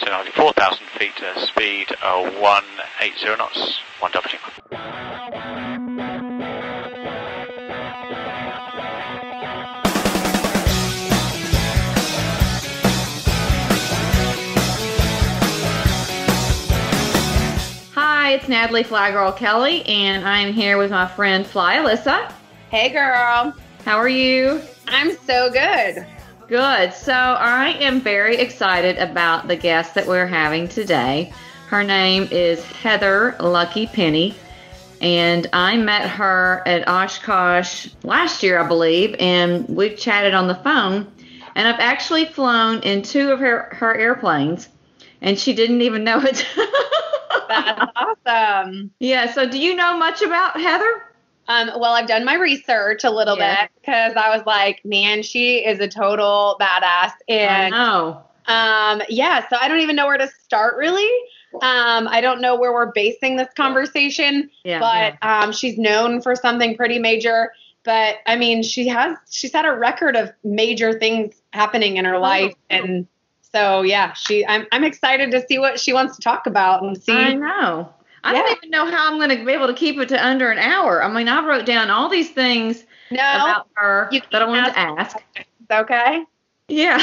to nearly 4,000 feet, speed 180 knots, 1 Hi, it's Natalie flyGIRL Kelley, and I'm here with my friend Fly Alyssa. Hey, girl. How are you? I'm so good. Good. So I am very excited about the guest that we're having today. Her name is Heather Lucky Penney, and I met her at Oshkosh last year, I believe, and we chatted on the phone. And I've actually flown in 2 of her airplanes, and she didn't even know it. That's awesome. Yeah. So do you know much about Heather? Well, I've done my research a little bit because I was like, man, she is a total badass. And I know. So I don't even know where to start really. I don't know where we're basing this conversation, but she's known for something pretty major. But I mean, she's had a record of major things happening in her life, and so I'm excited to see what she wants to talk about and see. I know. I don't even know how I'm going to be able to keep it to under an hour. I mean, I wrote down all these things about her that I wanted to ask. Okay. Yeah.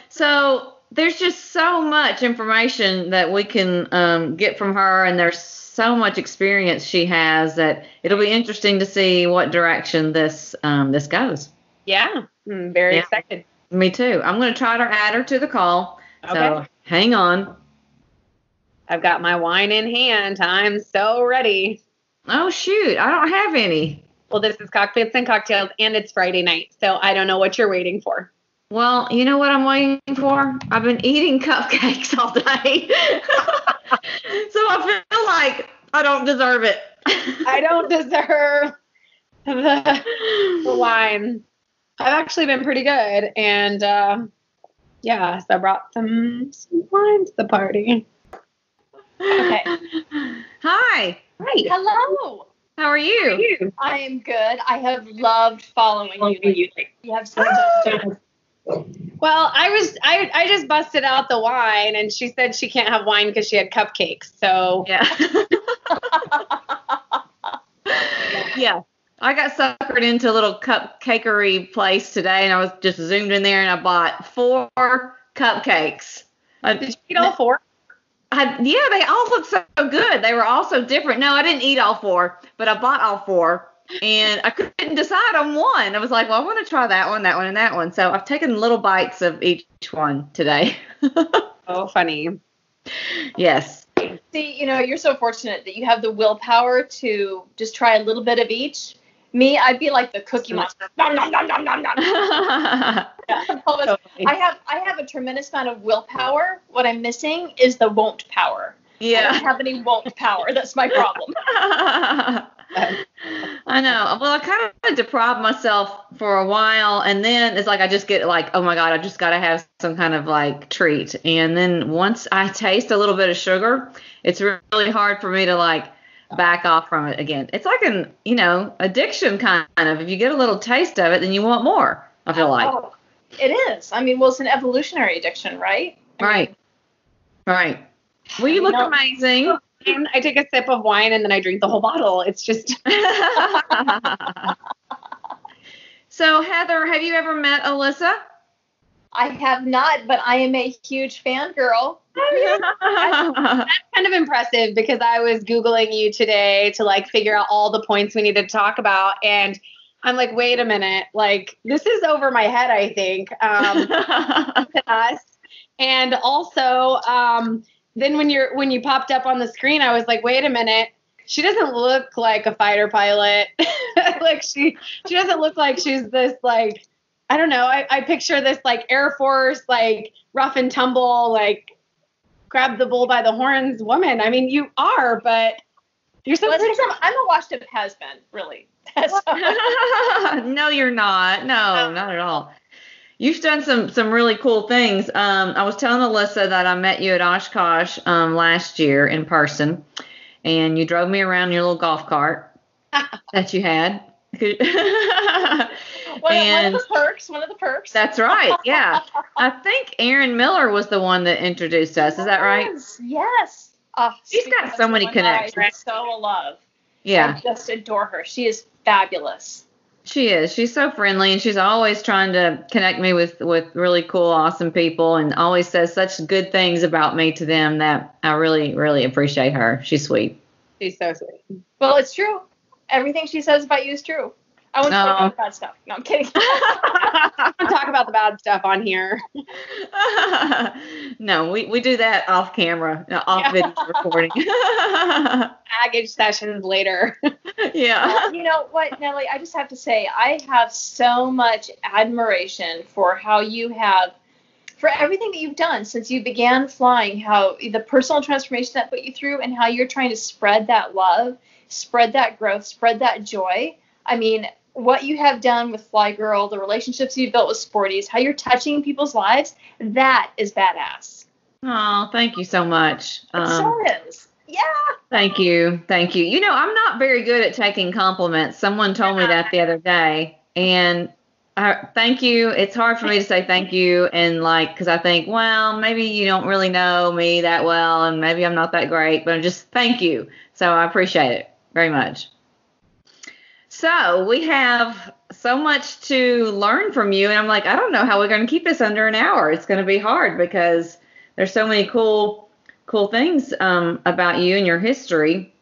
So there's just so much information that we can get from her, and there's so much experience she has that it'll be interesting to see what direction this goes. Yeah. I'm very excited. Me too. I'm going to try to add her to the call. Okay. So hang on. I've got my wine in hand. I'm so ready. Oh, shoot. I don't have any. Well, this is Cockpits and Cocktails, and it's Friday night, so I don't know what you're waiting for. Well, you know what I'm waiting for? I've been eating cupcakes all day. So I feel like I don't deserve it. I don't deserve the wine. I've actually been pretty good, and so I brought some wine to the party. Okay. Hi. Hi. Hello. How are you? I am good. I have loved following you. You have such a Well, I just busted out the wine, and she said she can't have wine because she had cupcakes. So yeah. I got suckered into a little cupcakery place today, and I was just zoomed in there, and I bought 4 cupcakes. Did you eat all 4? They all looked so good. They were all so different. No, I didn't eat all 4, but I bought all 4, and I couldn't decide on one. I was like, well, I want to try that one, and that one. So I've taken little bites of each one today. Oh, funny. Yes. See, you're so fortunate that you have the willpower to just try a little bit of each. Me, I'd be like the Cookie Monster. Nom, nom, nom, nom, nom, nom. I have a tremendous amount of willpower. What I'm missing is the won't power. Yeah. I don't have any won't power. That's my problem. I know. Well, I kind of deprived myself for a while, and then it's like I just get like, oh my God, I just got to have some kind of like treat. And then once I taste a little bit of sugar, it's really hard for me to like back off from it again. It's like an, addiction kind of. If you get a little taste of it, then you want more, I feel like. Oh, it is. I mean, well, it's an evolutionary addiction, right? Right. Well, you look amazing. I take a sip of wine and then I drink the whole bottle. It's just. So, Heather, have you ever met Alyssa? I have not, but I am a huge fangirl. That's kind of impressive because I was Googling you today to like figure out all the points we needed to talk about. And I'm like, wait a minute, like this is over my head, I think. And also, then when you popped up on the screen, I was like, wait a minute, she doesn't look like a fighter pilot. Like she doesn't look like she's this like, I don't know. I picture this like Air Force, like rough and tumble, like grab the bull by the horns woman. I mean, you are, but you're so pretty. I'm a washed up has-been, really. No, you're not. No, not at all. You've done some really cool things. I was telling Alyssa that I met you at Oshkosh last year in person, and you drove me around in your little golf cart that you had. One of the perks. That's right. Yeah. I think Erin Miller was the one that introduced us. Is that right? Yes. Oh, she's got so many connections. I so love. Yeah. I just adore her. She is fabulous. She is. She's so friendly, and she's always trying to connect me with really cool, awesome people, and always says such good things about me to them that I really, really appreciate her. She's sweet. She's so sweet. Well, it's true. Everything she says about you is true. I won't talk about bad stuff. No, I'm kidding. I don't talk about the bad stuff on here. No, we do that off camera, off video recording. Baggage sessions later. Yeah. You know what, Nellie? I just have to say, I have so much admiration for how you have, for everything that you've done since you began flying, how the personal transformation that put you through, and how you're trying to spread that love, spread that growth, spread that joy. I mean, what you have done with flyGIRL, the relationships you've built with Sporties, how you're touching people's lives, that is badass. Oh, thank you so much. It sure is. Yeah. Thank you. Thank you. You know, I'm not very good at taking compliments. Someone told me that the other day, and thank you. It's hard for me to say thank you, and because I think, well, maybe you don't really know me that well, and maybe I'm not that great, but just thank you. So I appreciate it very much. So we have so much to learn from you, and I'm like, I don't know how we're going to keep this under an hour. It's going to be hard because there's so many cool things about you and your history.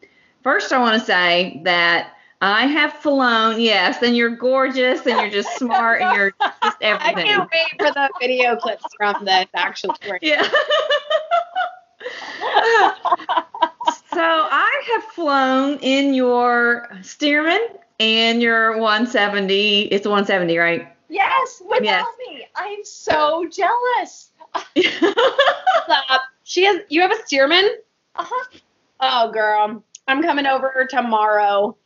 First, I want to say that I have flown, yes, and you're gorgeous, and you're just smart, and you're just everything. I can't wait for the video clips from this, actually. Yeah. So I have flown in your Stearman and your 170. It's a 170, right? Yes, without me. I'm so jealous. You have a Stearman? Uh-huh. Oh, girl. I'm coming over tomorrow.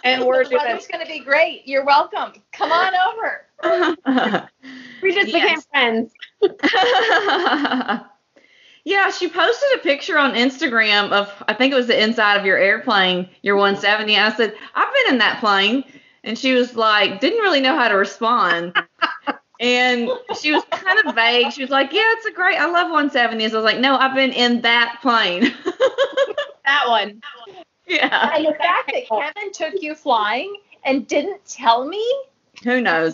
And we're doing it's going to be great. You're welcome. Come on over. We just became friends. Yeah, she posted a picture on Instagram of, I think it was the inside of your airplane, your 170. And I said, I've been in that plane. And she was like, didn't really know how to respond. And she was kind of vague. She was like, yeah, it's I love 170s. I was like, no, I've been in that plane. That one. Yeah. And the fact that Kevin took you flying and didn't tell me. Who knows,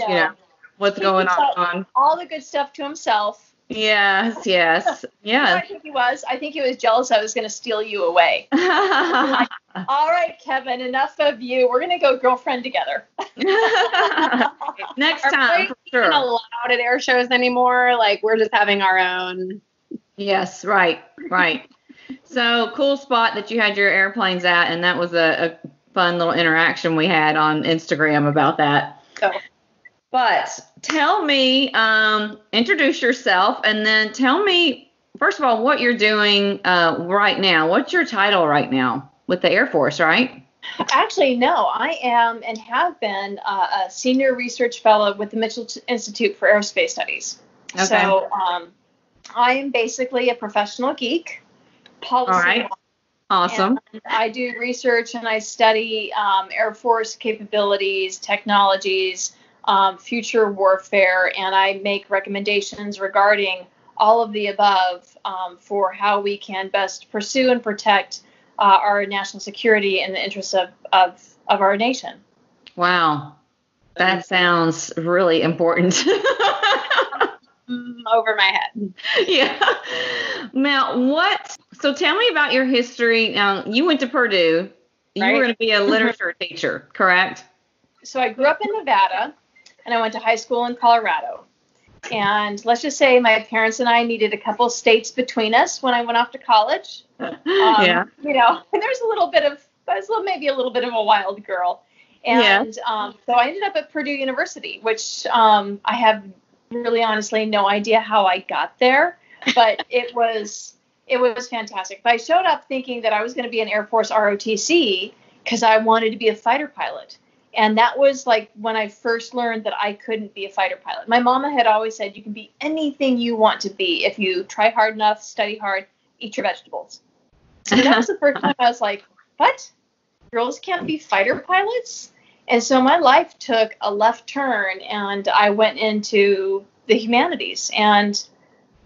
what's going on. All the good stuff to himself. Yes. Yeah. You know what I think he was? I think he was jealous I was going to steal you away. Like, all right, Kevin, enough of you. We're going to go girlfriend together. Next time, for sure. We're not allowed at air shows anymore. We're just having our own. Yes, right. So cool spot that you had your airplanes at, and that was a fun little interaction we had on Instagram about that. So. But tell me, introduce yourself, and then tell me, first of all, what you're doing right now. What's your title right now with the Air Force, right? Actually, no. I am and have been a senior research fellow with the Mitchell Institute for Aerospace Studies. Okay. So I am basically a professional geek. Policy. All right. Awesome. And I do research and I study Air Force capabilities, technologies, future warfare, and I make recommendations regarding all of the above for how we can best pursue and protect our national security in the interests of our nation. Wow. That sounds really important. Over my head. Yeah. Now, so tell me about your history. Now, you went to Purdue. You were going to be a literature teacher, correct? So I grew up in Nevada, and I went to high school in Colorado. And let's just say my parents and I needed a couple states between us when I went off to college. Yeah. You know, and I was maybe a little bit of a wild girl. And so I ended up at Purdue University, which I have really honestly no idea how I got there, but it was fantastic. But I showed up thinking that I was going to be an Air Force ROTC because I wanted to be a fighter pilot. And that was like when I first learned that I couldn't be a fighter pilot. My mama had always said, you can be anything you want to be if you try hard enough, study hard, eat your vegetables. So that was the first time I was like, what? Girls can't be fighter pilots? And so my life took a left turn, and I went into the humanities and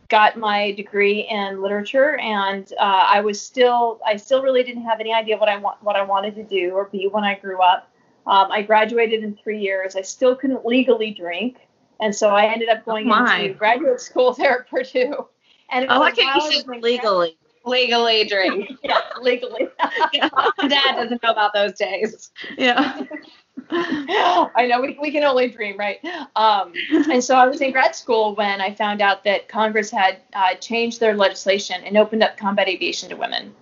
got my degree in literature. And I still really didn't have any idea what I wanted to do or be when I grew up. I graduated in 3 years. I still couldn't legally drink, and so I ended up going into graduate school there at Purdue. And I think you should legally drink. Yeah, legally. Yeah. My dad doesn't know about those days. Yeah. I know, we can only dream, right? And so I was in grad school when I found out that Congress had changed their legislation and opened up combat aviation to women.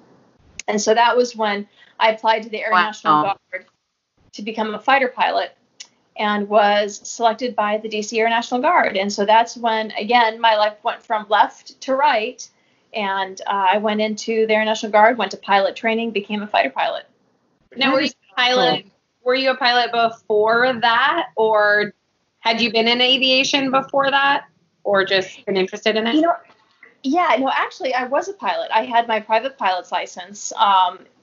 And so that was when I applied to the Air National Guard to become a fighter pilot, and was selected by the D.C. Air National Guard. And so that's when, again, my life went from left to right. And I went into the Air National Guard, went to pilot training, became a fighter pilot. Now, were you a pilot before that, or had you been in aviation before that, or just been interested in it? Actually, I was a pilot. I had my private pilot's license,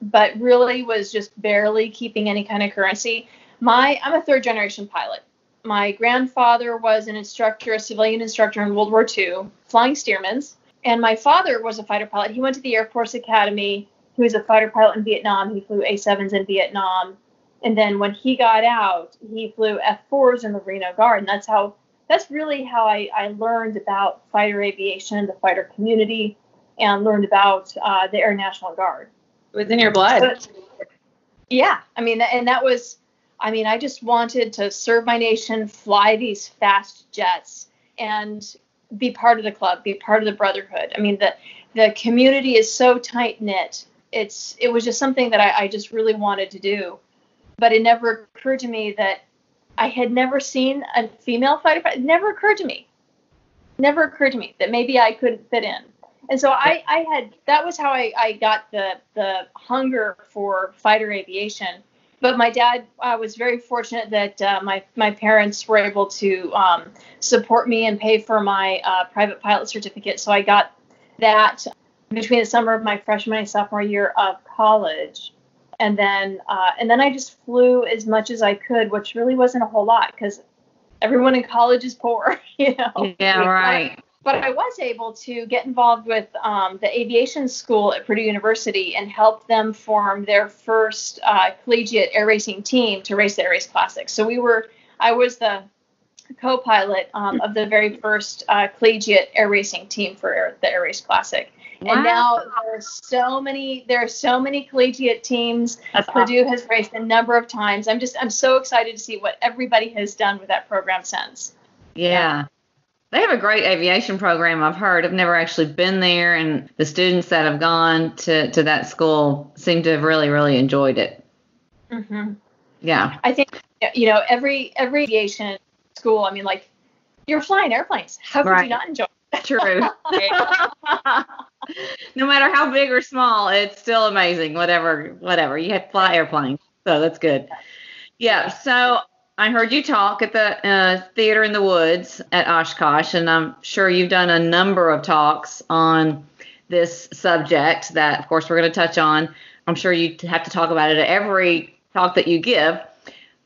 but really was just barely keeping any kind of currency. I'm a third generation pilot. My grandfather was an instructor, a civilian instructor in World War II, flying Stearmans. And my father was a fighter pilot. He went to the Air Force Academy. He was a fighter pilot in Vietnam. He flew A-7s in Vietnam. And then when he got out, he flew F-4s in the Reno Guard. And that's really how I learned about fighter aviation, the fighter community, and learned about the Air National Guard. It was in your blood. Yeah. I just wanted to serve my nation, fly these fast jets, and be part of the club, be part of the brotherhood. I mean, the community is so tight knit. It was just something that I just really wanted to do. But it never occurred to me that I had never seen a female fighter pilot. It never occurred to me that maybe I couldn't fit in. And so that was how I got the hunger for fighter aviation. But my dad was very fortunate that my parents were able to support me and pay for my private pilot certificate. So I got that between the summer of my freshman and sophomore year of college. And then I just flew as much as I could, which really wasn't a whole lot because everyone in college is poor, Yeah, right. But I was able to get involved with the aviation school at Purdue University and help them form their first collegiate air racing team to race the Air Race Classic. So I was the co-pilot of the very first collegiate air racing team for the Air Race Classic. Wow. And now there are so many collegiate teams. Purdue has raced a number of times. I'm so excited to see what everybody has done with that program since. Yeah. They have a great aviation program, I've heard. I've never actually been there, and the students that have gone to that school seem to have really, really enjoyed it. Mm-hmm. Yeah. I think, every aviation school, I mean, like, you're flying airplanes. How could you not enjoy it? True. No matter how big or small, it's still amazing. Whatever. You have to fly airplanes, so that's good. Yeah, so I heard you talk at the Theater in the Woods at Oshkosh, and I'm sure you've done a number of talks on this subject that, of course, we're going to touch on. I'm sure you have to talk about it at every talk that you give.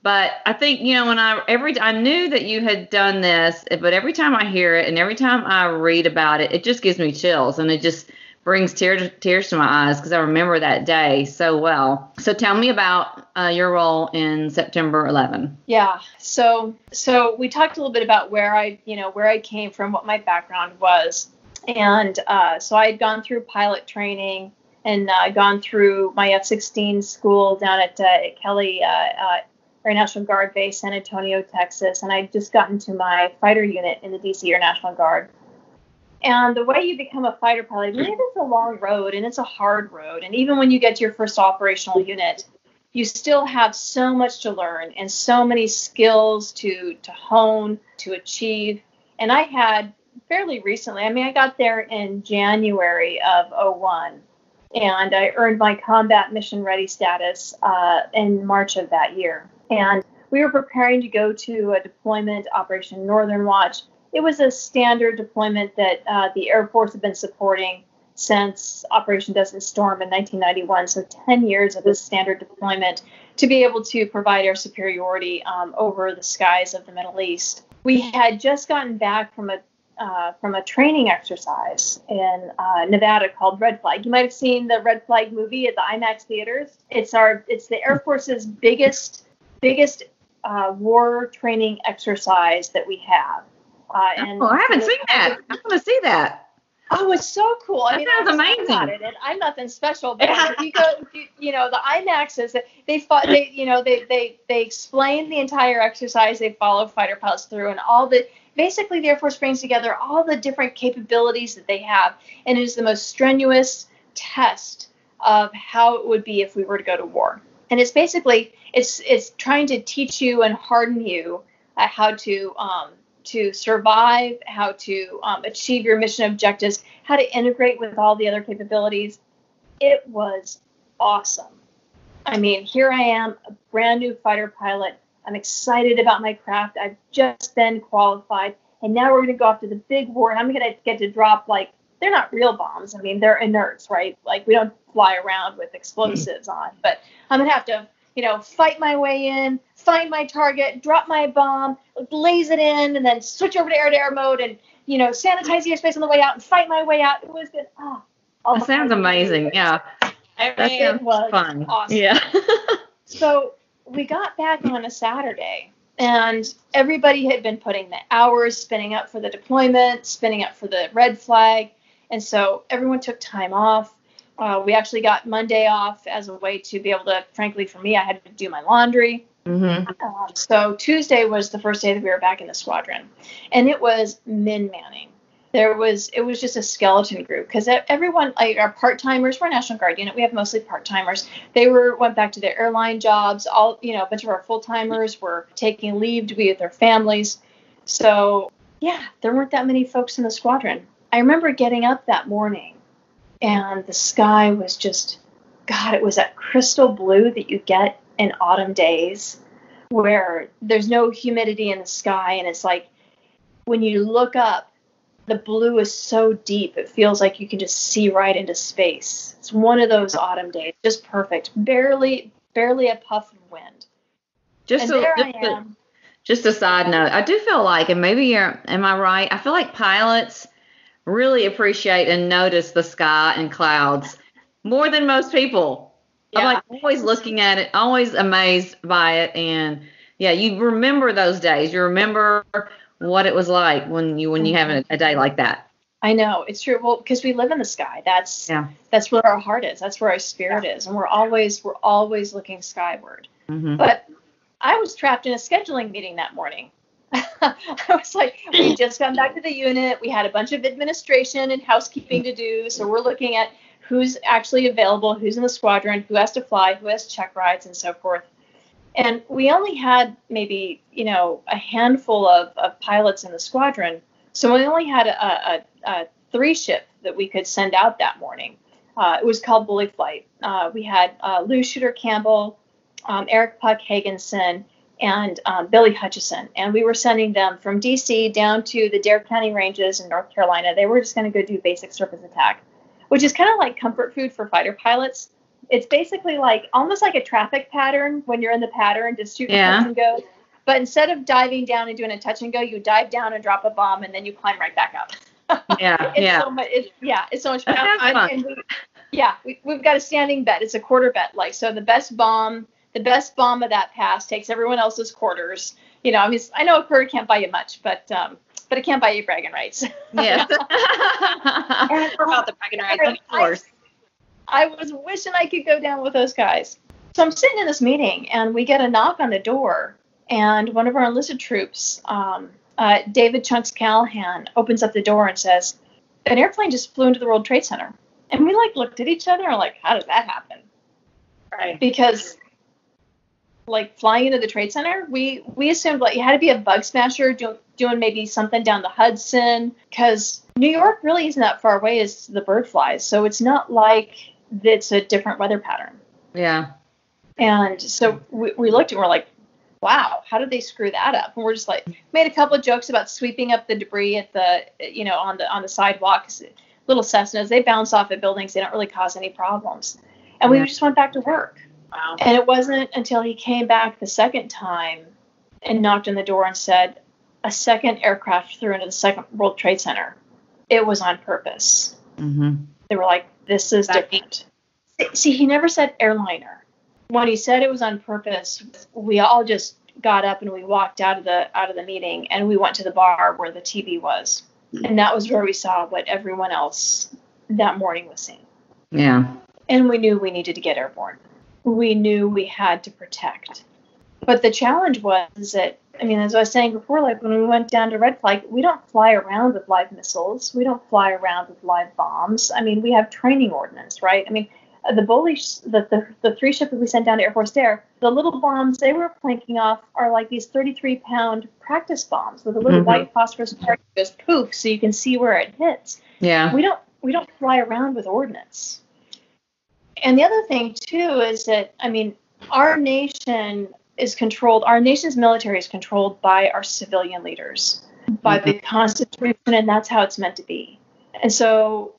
But I think, when I knew that you had done this, but every time I hear it and every time I read about it, it just gives me chills, and it just brings tears to my eyes because I remember that day so well. So tell me about your role in September 11. Yeah. So we talked a little bit about where I came from, what my background was. And so I had gone through pilot training and gone through my F-16 school down at Kelley Air National Guard Base, San Antonio, Texas. And I'd just gotten to my fighter unit in the D.C. Air National Guard. And the way you become a fighter pilot, it is a long road, and it's a hard road. And even when you get to your first operational unit, you still have so much to learn and so many skills to hone, to achieve. And I had fairly recently, I got there in January of 2001, and I earned my combat mission ready status in March of that year. And we were preparing to go to a deployment, Operation Northern Watch. It was a standard deployment that the Air Force had been supporting since Operation Desert Storm in 1991. So 10 years of this standard deployment to be able to provide air superiority over the skies of the Middle East. We had just gotten back from a training exercise in Nevada called Red Flag. You might have seen the Red Flag movie at the IMAX theaters. It's the Air Force's biggest war training exercise that we have. I haven't seen that. I want to see that. Oh, it's so cool. That sounds amazing. And I'm nothing special, but if you go, the IMAXs, they explain the entire exercise. They follow fighter pilots through, and basically the Air Force brings together all the different capabilities that they have, and it is the most strenuous test of how it would be if we were to go to war. And it's basically it's trying to teach you and harden you how to survive, how to achieve your mission objectives, how to integrate with all the other capabilities. It was awesome. I mean, here I am, a brand new fighter pilot. I'm excited about my craft. I've just been qualified, and now we're going to go off to the big war, and I'm going to get to drop, they're not real bombs. I mean, they're inerts, right? We don't fly around with explosives on, but I'm going to have to, fight my way in, find my target, drop my bomb, blaze it in, and then switch over to air-to-air mode and, sanitize the airspace on the way out and fight my way out. It was good. That sounds amazing. Yeah. It was fun. Awesome. Yeah. So we got back on a Saturday, and everybody had been putting the hours, spinning up for the deployment, spinning up for the Red Flag. And so everyone took time off. We actually got Monday off as a way to be able to, frankly, for me, I had to do my laundry. Mm-hmm. So Tuesday was the first day that we were back in the squadron, and it was min-manning. It was just a skeleton group, because everyone, our part-timers, we're a National Guard unit, we have mostly part-timers. They went back to their airline jobs. A bunch of our full-timers were taking leave to be with their families. So yeah, there weren't that many folks in the squadron. I remember getting up that morning, and the sky was just, God, it was that crystal blue that you get in autumn days where there's no humidity in the sky. And it's like, when you look up, the blue is so deep, it feels like you can just see right into space. It's one of those autumn days, just perfect. Barely a puff of wind. Just a side note. I do feel like, and maybe am I right? I feel like pilots really appreciate and notice the sky and clouds more than most people. Yeah. I'm always looking at it, always amazed by it. And yeah, you remember those days. You remember what it was like when you have a day like that. I know, it's true. Well, because we live in the sky. That's where our heart is. That's where our spirit is. And we're always looking skyward. Mm-hmm. But I was trapped in a scheduling meeting that morning. I was like, we just got back to the unit. We had a bunch of administration and housekeeping to do. So we're looking at who's actually available, who's in the squadron, who has to fly, who has check rides, and so forth. And we only had maybe, a handful of pilots in the squadron. So we only had a 3-ship that we could send out that morning. It was called Bully Flight. We had Lou Shooter Campbell, Eric Puck Hagenson, and Billy Hutchison. And we were sending them from D.C. down to the Dare County Ranges in North Carolina. They were just going to go do basic surface attack, which is kind of like comfort food for fighter pilots. It's basically almost like a traffic pattern when you're in the pattern, just shoot touch and go. But instead of diving down and doing a touch and go, you dive down and drop a bomb, and then you climb right back up. It's so much fun. We've got a standing bet. It's a quarter bet. So the best bomb of that pass takes everyone else's quarters. I know a quarter can't buy you much, but it can't buy you bragging rights. Yeah. And we're about the bragging rights, of course. I was wishing I could go down with those guys. So I'm sitting in this meeting, and we get a knock on the door, and one of our enlisted troops, David Chunks Callahan, opens up the door and says, an airplane just flew into the World Trade Center. And we looked at each other and were how did that happen? Right. Because flying into the Trade Center, we assumed you had to be a bug smasher doing maybe something down the Hudson, because New York really isn't that far away as the bird flies. So it's not like it's a different weather pattern. Yeah. And so we looked and we're wow, how did they screw that up? And we're just made a couple of jokes about sweeping up the debris at the, on the sidewalks. Little Cessnas, they bounce off at buildings. They don't really cause any problems. And we just went back to work. Wow. And it wasn't until he came back the second time and knocked on the door and said, a second aircraft flew into the second World Trade Center. It was on purpose. Mm-hmm. They were like, this is different. See, he never said airliner. When he said it was on purpose, we all just got up and we walked out of the meeting and we went to the bar where the TV was. And that was where we saw what everyone else that morning was seeing. Yeah. And we knew we needed to get airborne. We knew we had to protect. But the challenge was that, I mean, as I was saying before, like when we went down to red flag, we don't fly around with live missiles. We don't fly around with live bombs. I mean, we have training ordnance, right? I mean, the bullies, the 3 ships that we sent down to Air Force Air, the little bombs they were planking off are like these 33-pound practice bombs with a little white phosphorus part that goes poof, so you can see where it hits. Yeah. We don't fly around with ordnance. And the other thing too is that, I mean, our nation's military is controlled by our civilian leaders, by the Constitution, and that's how it's meant to be. And so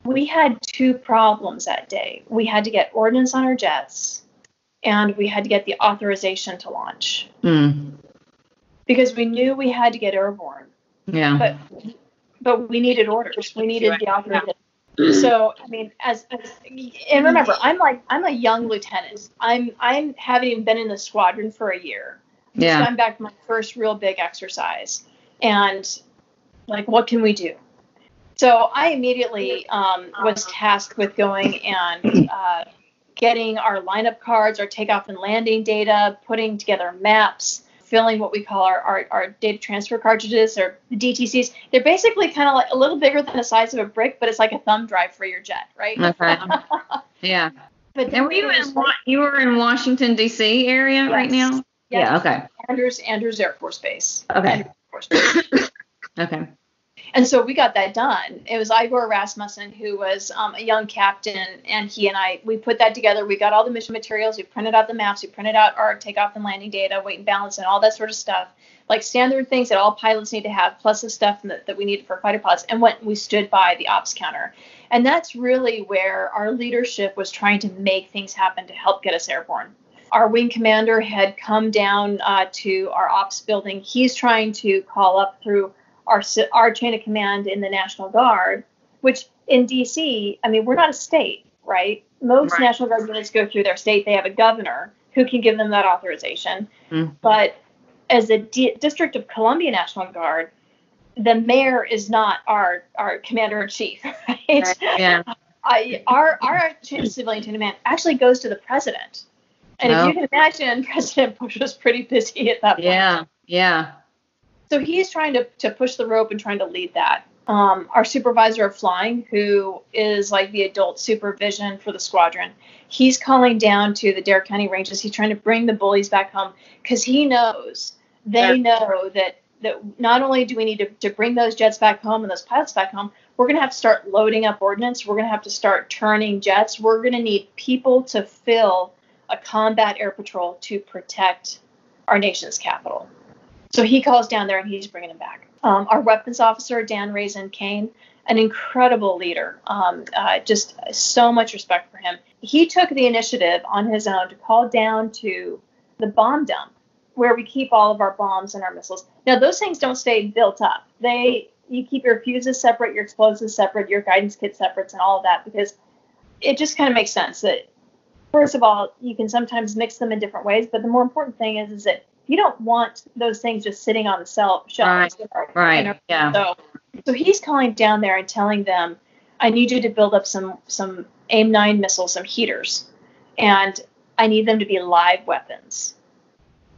we had 2 problems that day. We had to get ordnance on our jets, and we had to get the authorization to launch. Because we knew we had to get airborne. Yeah. But we needed orders. We needed the authorization. So, I mean, and remember, I'm a young lieutenant. I haven't even been in the squadron for a year. Yeah. So I'm back to my first real big exercise. And like, what can we do? So I immediately was tasked with going and getting our lineup cards, our takeoff and landing data, putting together maps, filling what we call our data transfer cartridges, or the DTCs. They're basically kind of like a little bigger than the size of a brick, but it's like a thumb drive for your jet, right? Okay. Yeah. But and you were in Washington D.C. area right now? Yes. Yeah. Okay. Andrews Air Force Base. Okay. Okay. And so we got that done. It was Igor Rasmussen, who was a young captain, and he and I, we put that together. We got all the mission materials. We printed out the maps. We printed out our takeoff and landing data, weight and balance, and all that sort of stuff, like standard things that all pilots need to have, plus the stuff that we needed for fighter pilots. And we stood by the ops counter. And that's really where our leadership was trying to make things happen to help get us airborne. Our wing commander had come down to our ops building. He's trying to call up through our chain of command in the National Guard, which in D.C., I mean, we're not a state, right? Most National Guard units go through their state. They have a governor who can give them that authorization. But as a District of Columbia National Guard, the mayor is not our commander-in-chief, right? Yeah. Our civilian chain of command actually goes to the president. And if you can imagine, President Bush was pretty busy at that point. Yeah, yeah. So he's trying to push the rope and trying to lead that. Our supervisor of flying, who is like the adult supervision for the squadron, he's calling down to the Dare County ranges. He's trying to bring the bullies back home because he knows, they know that not only do we need to bring those jets back home and those pilots back home, we're going to have to start loading up ordnance. We're going to have to start turning jets. We're going to need people to fill a combat air patrol to protect our nation's capital. So he calls down there and he's bringing them back. Our weapons officer, Dan Raisin Kane, an incredible leader, just so much respect for him. He took the initiative on his own to call down to the bomb dump where we keep all of our bombs and our missiles. Now, those things don't stay built up. You keep your fuses separate, your explosives separate, your guidance kit separate, and all of that, because it just kind of makes sense that, first of all, you can sometimes mix them in different ways, but the more important thing is that you don't want those things just sitting on the shelves. Right. Yeah. So he's calling down there and telling them, I need you to build up some AIM-9 missiles, some heaters, and I need them to be live weapons,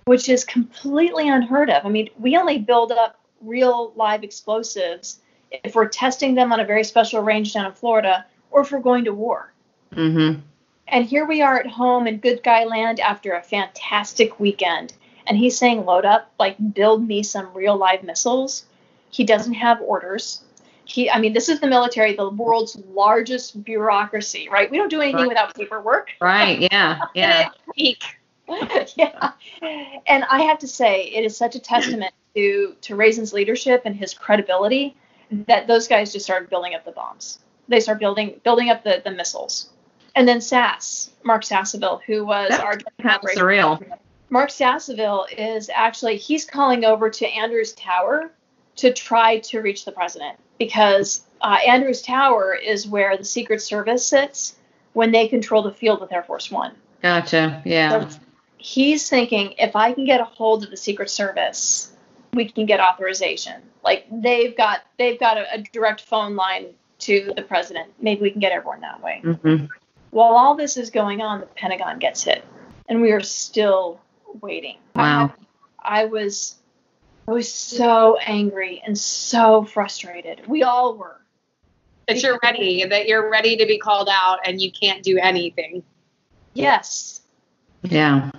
which is completely unheard of. I mean, we only build up real live explosives if we're testing them on a very special range down in Florida, or if we're going to war. Mm-hmm. And here we are at home in Good Guy Land after a fantastic weekend. And he's saying, load up, like, build me some real live missiles. He doesn't have orders. This is the military, the world's largest bureaucracy, right? We don't do anything without paperwork. Right, yeah, yeah. Yeah. And I have to say, it is such a testament to Raisin's leadership and his credibility that those guys just started building up the bombs. They start building up the missiles. And then Mark Sasseville, who was That's our kind of surreal. Mark Sasseville is actually, he's calling over to Andrews Tower to try to reach the president, because Andrews Tower is where the Secret Service sits when they control the field with Air Force One. Gotcha. Yeah. So he's thinking, if I can get a hold of the Secret Service, we can get authorization. Like they've got a direct phone line to the president. Maybe we can get airborne that way. Mm-hmm. While all this is going on, the Pentagon gets hit, and we are still waiting. Wow. I was so angry and so frustrated. We all were. That you're ready to be called out and you can't do anything. Yes. Yeah.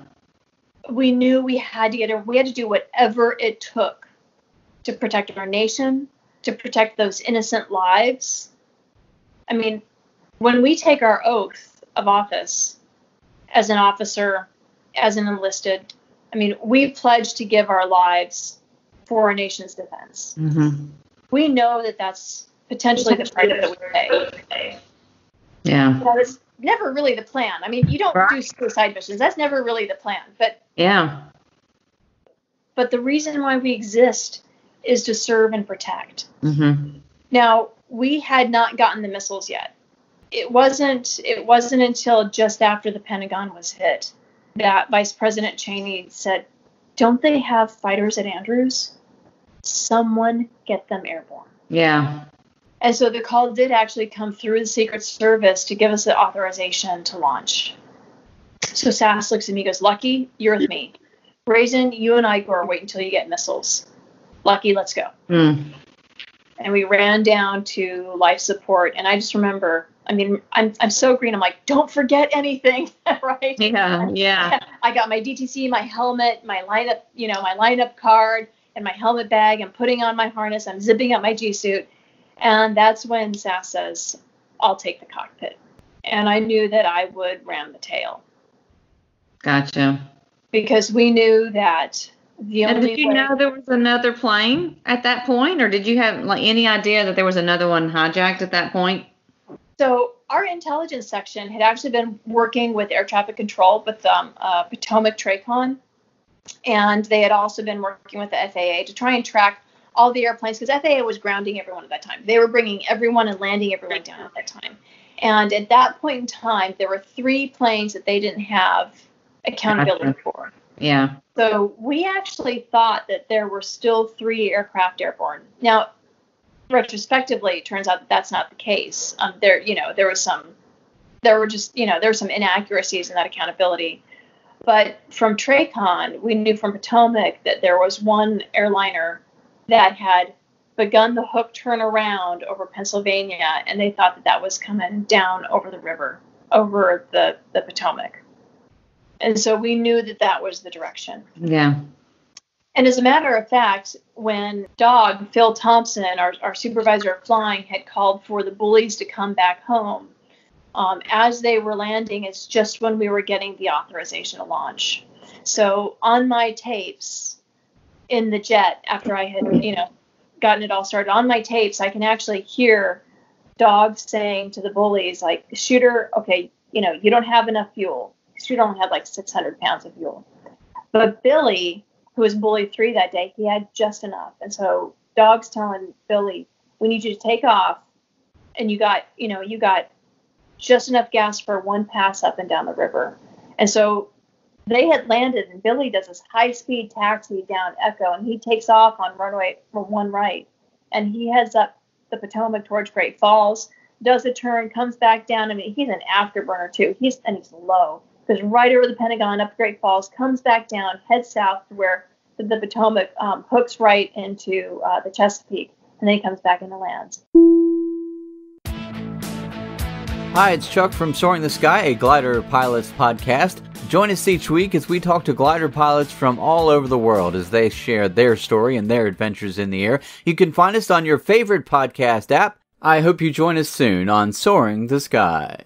We knew we had to do whatever it took to protect our nation, to protect those innocent lives. I mean, when we take our oath of office as an officer, as an enlisted, I mean, we pledge to give our lives for our nation's defense. Mm-hmm. We know that that's potentially the price that we pay. Yeah. That was never really the plan. I mean, you don't do suicide missions. That's never really the plan. But the reason why we exist is to serve and protect. Mm-hmm. Now, we had not gotten the missiles yet. It wasn't until just after the Pentagon was hit that Vice President Cheney said, "Don't they have fighters at Andrews? Someone get them airborne." Yeah. And so the call did actually come through the Secret Service to give us the authorization to launch. So Sass looks at me and goes, "Lucky, you're with me. Brazen, you and Igor wait until you get missiles. Lucky, let's go." Mm. And we ran down to life support. And I just remember, I mean, I'm so green. I'm like, don't forget anything, right? Yeah. I got my DTC, my helmet, my lineup card, and my helmet bag. I'm putting on my harness. I'm zipping up my G suit. And that's when Sass says, "I'll take the cockpit." And I knew that I would ram the tail. Gotcha. Because we knew that the only did you know there was another plane at that point, or did you have any idea that there was another one hijacked at that point? So our intelligence section had actually been working with air traffic control with Potomac TRACON, and they had also been working with the FAA to try and track all the airplanes, because FAA was grounding everyone at that time. They were bringing everyone and landing everyone down at that time. And at that point in time, there were 3 planes that they didn't have accountability for. Yeah. So we actually thought that there were still 3 aircraft airborne. Now, retrospectively, it turns out that that's not the case. There were some inaccuracies in that accountability. But from TRACON, we knew from Potomac that there was one airliner that had begun the hook turnaround over Pennsylvania, and they thought that was coming down over the river, over the Potomac. And so we knew that was the direction. Yeah. And as a matter of fact, when Phil Thompson, our supervisor of flying, had called for the bullies to come back home, as they were landing, it's just when we were getting the authorization to launch. So on my tapes in the jet, after I had, gotten it all started, on my tapes, I can actually hear dogs saying to the bullies, like, "Shooter, okay, you don't have enough fuel." She only had like 600 pounds of fuel. But Billy, who was bully 3 that day, he had just enough. And so Dog's telling Billy, "We need you to take off. And you got just enough gas for 1 pass up and down the river." And so they had landed, and Billy does this high-speed taxi down Echo, and he takes off on runway 1 right. And he heads up the Potomac towards Great Falls, does a turn, comes back down. I mean, he's an afterburner too. He's low. Goes right over the Pentagon, up Great Falls, comes back down, heads south to where the Potomac hooks right into the Chesapeake, and then he comes back and lands. Hi, it's Chuck from Soaring the Sky, a glider pilots podcast. Join us each week as we talk to glider pilots from all over the world as they share their story and their adventures in the air. You can find us on your favorite podcast app. I hope you join us soon on Soaring the Sky.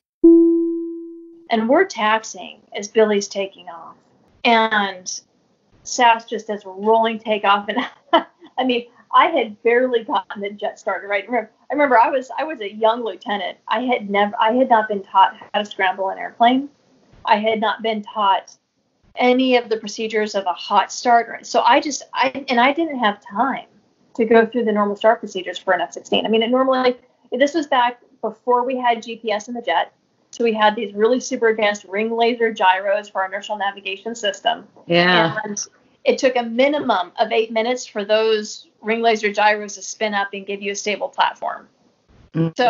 And we're taxiing as Billy's taking off. And Sass just does rolling takeoff. And I mean, I had barely gotten the jet started, right? Remember, I remember I was a young lieutenant. I had not been taught how to scramble an airplane. I had not been taught any of the procedures of a hot start. So I didn't have time to go through the normal start procedures for an F-16. I mean, this was back before we had GPS in the jet. So we had these really super advanced ring laser gyros for our inertial navigation system. Yeah. And it took a minimum of 8 minutes for those ring laser gyros to spin up and give you a stable platform. So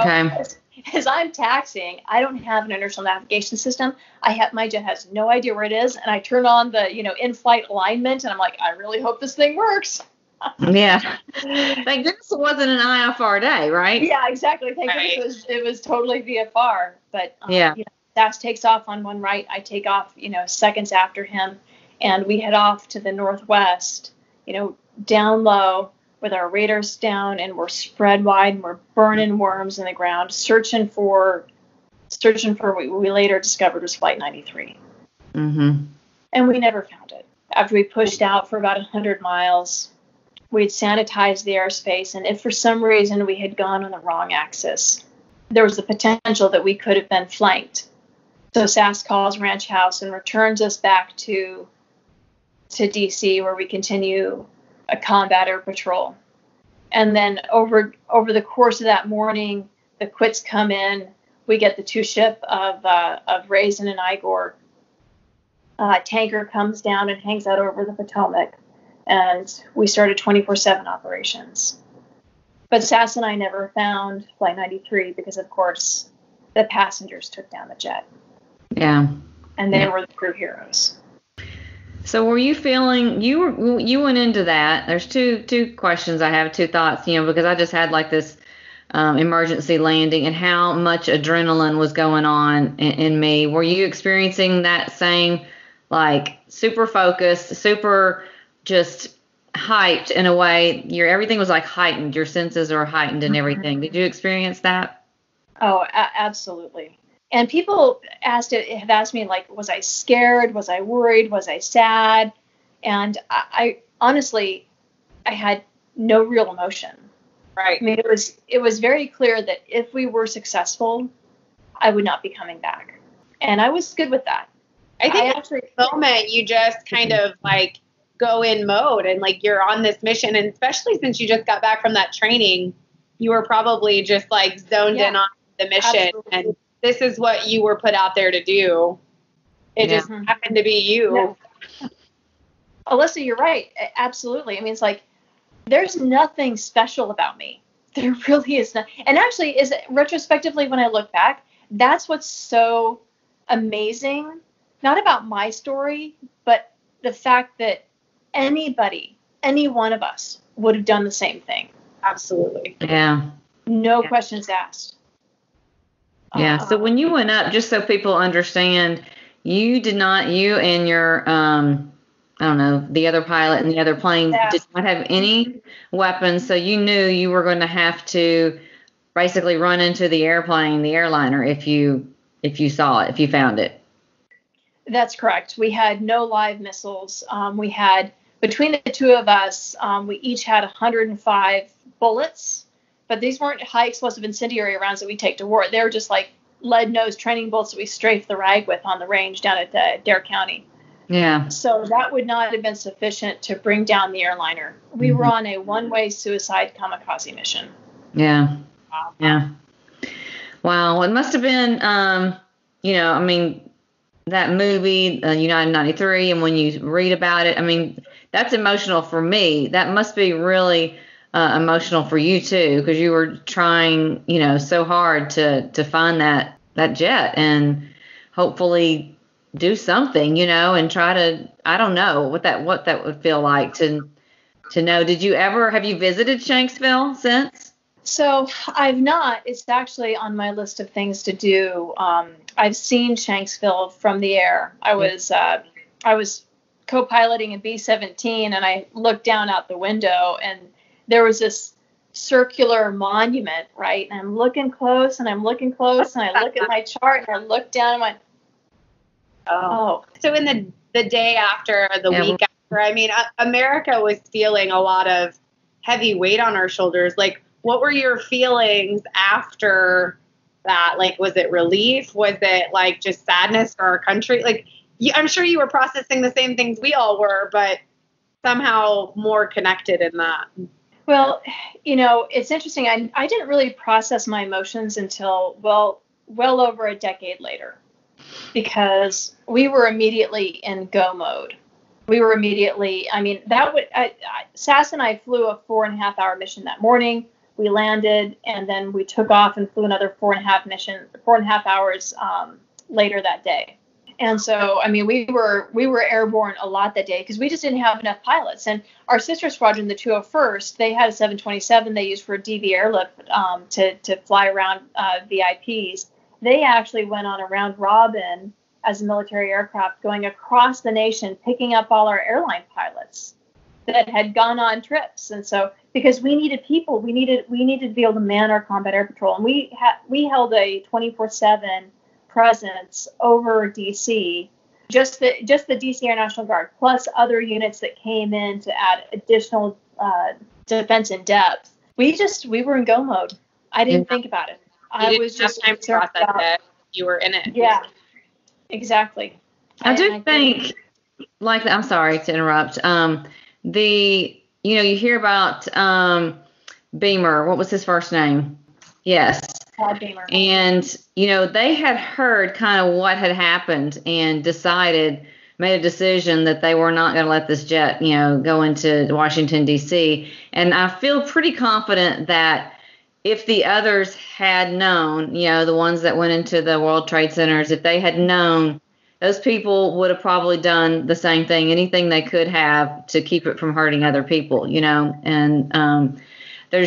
as I'm taxiing, I don't have an inertial navigation system. My jet has no idea where it is. And I turn on the, in-flight alignment and I'm like, I really hope this thing works. Yeah. Thank goodness it wasn't an IFR day, right? Yeah, exactly. Thank goodness it was totally VFR. But SAS takes off on one right. I take off, seconds after him. And we head off to the northwest, down low with our radars down, and we're spread wide and we're burning worms in the ground, searching for what we later discovered was Flight 93. Mm-hmm. And we never found it. After we pushed out for about 100 miles, we'd sanitized the airspace, and if for some reason we had gone on the wrong axis, there was the potential that we could have been flanked. So SAS calls Ranch House and returns us back to D.C., where we continue a combat air patrol. And then over the course of that morning, the quits come in. We get the two ship of Raisin and Igor. Tanker comes down and hangs out over the Potomac. And we started 24/7 operations. But SAS and I never found Flight 93 because, of course, the passengers took down the jet. Yeah. And they were the crew heroes. So were you feeling, you went into that, there's two questions I have, two thoughts, because I just had like this emergency landing and how much adrenaline was going on in me. Were you experiencing that same, like, super focused, super just hyped in a way? Everything was like heightened. Your senses are heightened and everything. Did you experience that? Oh, absolutely. And people have asked me, like, was I scared? Was I worried? Was I sad? And I honestly, I had no real emotion. Right. I mean, it was very clear that if we were successful, I would not be coming back. And I was good with that. I think at the moment you just kind of like go in mode and like you're on this mission. And especially since you just got back from that training, you were probably just like zoned in on the mission. Absolutely. And this is what you were put out there to do. It just happened to be you. Yeah. Alyssa, you're right. Absolutely. I mean, it's like, there's nothing special about me. There really is not. And actually, retrospectively, when I look back, that's what's so amazing, not about my story, but the fact that anybody, any one of us would have done the same thing. Absolutely. Yeah. No questions asked. Yeah. So when you went up, just so people understand, you and your, I don't know, the other pilot and the other plane did not have any weapons. So you knew you were going to have to basically run into the airplane, the airliner, if you saw it, if you found it. That's correct. We had no live missiles. We had, between the two of us, we each had 105 bullets. But these weren't high explosive incendiary rounds that we take to war. They were just like lead-nosed training bullets that we strafed the rag with on the range down at Dare County. Yeah. So that would not have been sufficient to bring down the airliner. We were on a one-way suicide kamikaze mission. Yeah. Yeah. Wow. It must have been, I mean, that movie, United 93, and when you read about it, I mean, that's emotional for me. That must be really emotional for you too, because you were trying, so hard to find that jet and hopefully do something, and try to, I don't know what that would feel like to know. Have you visited Shanksville since? So I've not. It's actually on my list of things to do. I've seen Shanksville from the air. I was co-piloting a B-17 and I looked down out the window and there was this circular monument, right? And I'm looking close and I look at my chart and I look down and went, oh. So in the day after, the week after, I mean, America was feeling a lot of heavy weight on our shoulders. Like, what were your feelings after that? Like, was it relief? Was it like just sadness for our country? Like, I'm sure you were processing the same things we all were, but somehow more connected in that. Well, it's interesting. I didn't really process my emotions until well over a decade later, because we were immediately in go mode. We were immediately, Sass and I flew a 4.5-hour mission that morning. We landed, and then we took off and flew another 4.5 hours later that day. And so, we were airborne a lot that day because we just didn't have enough pilots. And our sister squadron, the 201st, they had a 727 they used for DV airlift to fly around VIPs. They actually went on a round robin as a military aircraft going across the nation, picking up all our airline pilots that had gone on trips. And so, because we needed people, we needed to be able to man our combat air patrol. And we held a 24/7 presence over D.C., just the D.C. Air National Guard, plus other units that came in to add additional defense in depth. We were in go mode. I didn't think about it. I was just time to process it. You were in it. Yeah, exactly. I think, like, I'm sorry to interrupt. You hear about Beamer. What was his first name? Yes. Todd Beamer. And, they had heard kind of what had happened and made a decision that they were not going to let this jet, go into Washington, D.C. And I feel pretty confident that if the others had known, the ones that went into the World Trade Centers, if they had known, those people would have probably done the same thing, anything they could have to keep it from hurting other people, and it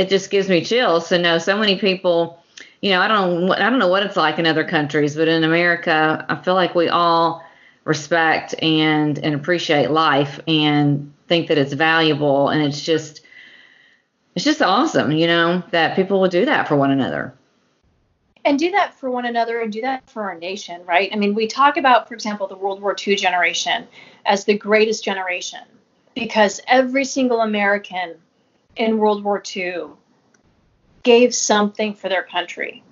just gives me chills to know so many people, I don't know what it's like in other countries, but in America, I feel like we all respect and appreciate life and think that it's valuable. And it's just awesome, that people would do that for one another. And do that for one another and do that for our nation, right? We talk about, for example, the World War II generation as the greatest generation because every single American in World War II gave something for their country.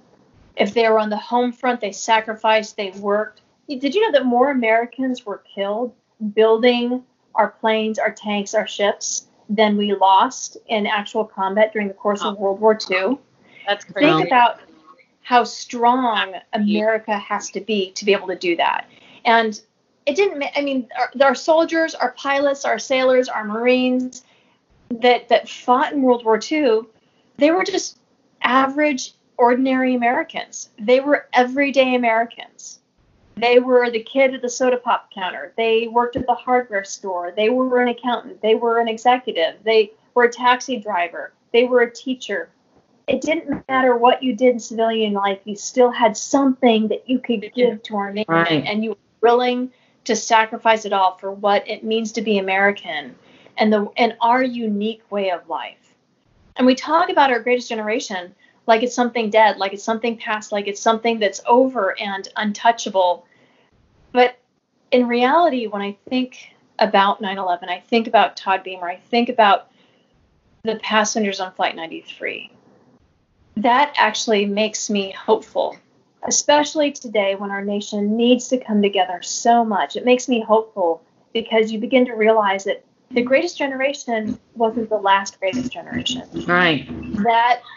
If they were on the home front, they sacrificed, they worked. Did you know that more Americans were killed building our planes, our tanks, our ships than we lost in actual combat during the course of World War II? That's crazy. Think about how strong America has to be able to do that. And it didn't, our soldiers, our pilots, our sailors, our Marines that fought in World War II, they were just average, ordinary Americans. They were everyday Americans. They were the kid at the soda pop counter. They worked at the hardware store. They were an accountant. They were an executive. They were a taxi driver. They were a teacher. It didn't matter what you did in civilian life. You still had something that you could give to our nation, right. And you were willing to sacrifice it all for what it means to be American and our unique way of life. And we talk about our greatest generation like it's something dead, like it's something past, like it's something that's over and untouchable. But in reality, when I think about 9/11, I think about Todd Beamer, I think about the passengers on Flight 93. That actually makes me hopeful, especially today when our nation needs to come together so much. It makes me hopeful because you begin to realize that the greatest generation wasn't the last greatest generation. Right.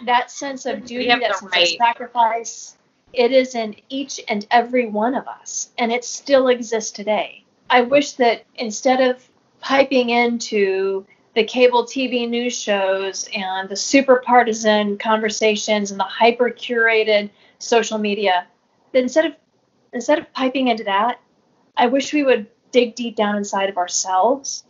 That sense of duty, that sense of sacrifice, it is in each and every one of us, and it still exists today. I wish that instead of piping into the cable TV news shows and the super partisan conversations and the hyper curated social media, that instead of piping into that, I wish we would dig deep down inside of ourselves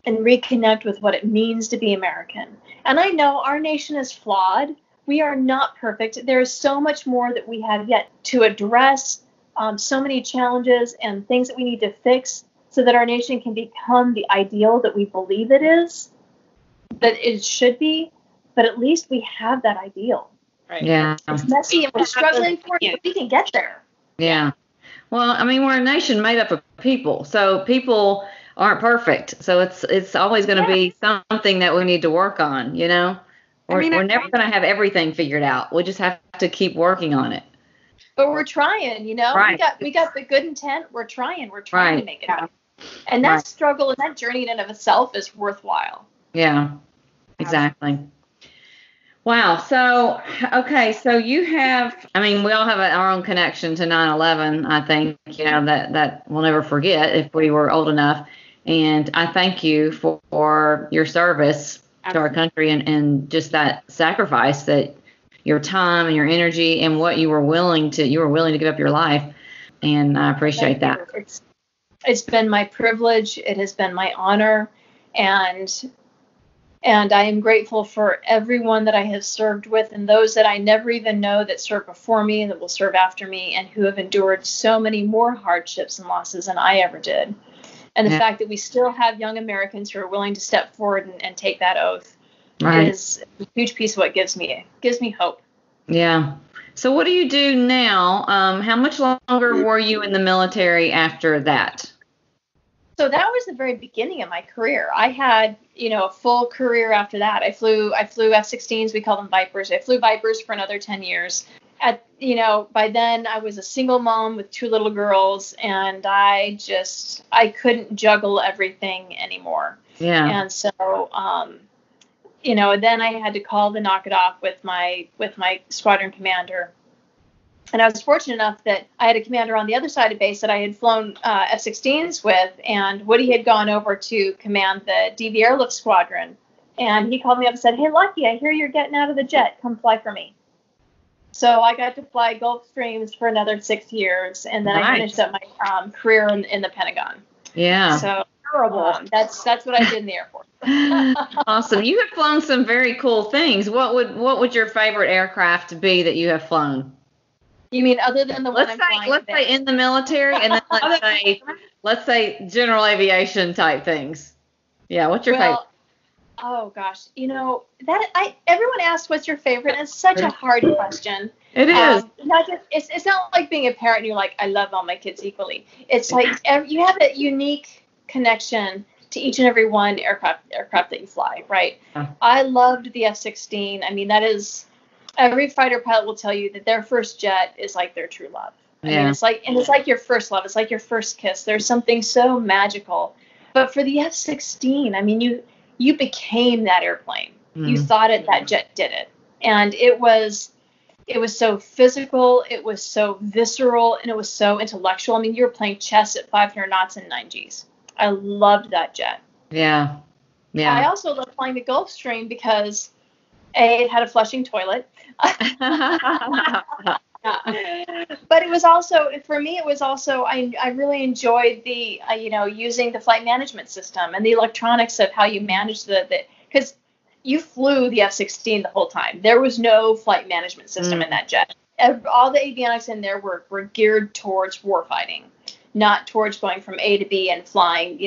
and reconnect with what it means to be American. And I know our nation is flawed. We are not perfect. There is so much more that we have yet to address, so many challenges and things that we need to fix so that our nation can become the ideal that we believe it is, that it should be, but at least we have that ideal. Right. Yeah. It's messy and we're struggling for it, but we can get there. Yeah. Well, we're a nation made up of people, so people aren't perfect. So it's always going to be something that we need to work on, we're never going to have everything figured out. We just have to keep working on it. But we're trying, Right. we got the good intent. We're trying to make it happen. And that struggle and that journey in and of itself is worthwhile. Yeah, exactly. Wow. So, okay. So you have, I mean, we all have our own connection to 9/11. I think, that we'll never forget if we were old enough. And I thank you for your service to our country and just that sacrifice, that your time and your energy and what you were willing to give up your life. And I appreciate that. It's been my privilege. It has been my honor. And I am grateful for everyone that I have served with and those that I never even know that served before me and that will serve after me and who have endured so many more hardships and losses than I ever did. And the fact that we still have young Americans who are willing to step forward and take that oath is a huge piece of what gives me hope. Yeah. So what do you do now? How much longer were you in the military after that? So that was the very beginning of my career. I had, a full career after that. I flew F-16s. We call them Vipers. I flew Vipers for another 10 years. By then I was a single mom with 2 little girls, and I couldn't juggle everything anymore. Yeah. And so, then I had to call to knock it off with my squadron commander. And I was fortunate enough that I had a commander on the other side of base that I had flown F-16s with, and Woody had gone over to command the DV Airlift Squadron. And he called me up and said, "Hey, Lucky, I hear you're getting out of the jet. Come fly for me." So I got to fly Gulfstreams for another 6 years, and then I finished up my career in the Pentagon. Yeah. So that's what I did in the Air Force. Awesome. You have flown some very cool things. What would your favorite aircraft be that you have flown? You mean other than the one I'm flying? Let's say in the military, and then let's say general aviation type things. Yeah, what's your favorite? Oh gosh, everyone asks what's your favorite, and it's such a hard question. It is. It's not like being a parent and you're like, I love all my kids equally. It's like you have that unique connection to each and every one aircraft that you fly, right? I loved the F-16. I mean, that is. Every fighter pilot will tell you that their first jet is like their true love. I mean, it's like your first love. It's like your first kiss. There's something so magical. But for the F-16, I mean, you became that airplane. Mm-hmm. You thought that jet did it. And it was so physical. It was so visceral, and it was so intellectual. I mean, you were playing chess at 500 knots and 9 Gs. I loved that jet. Yeah. Yeah. I also loved flying the Gulfstream because it had a flushing toilet. But it was also, for me, I really enjoyed the, using the flight management system and the electronics of how you manage because you flew the F-16 the whole time. There was no flight management system in that jet. All the avionics in there were geared towards warfighting, not towards going from A to B and flying,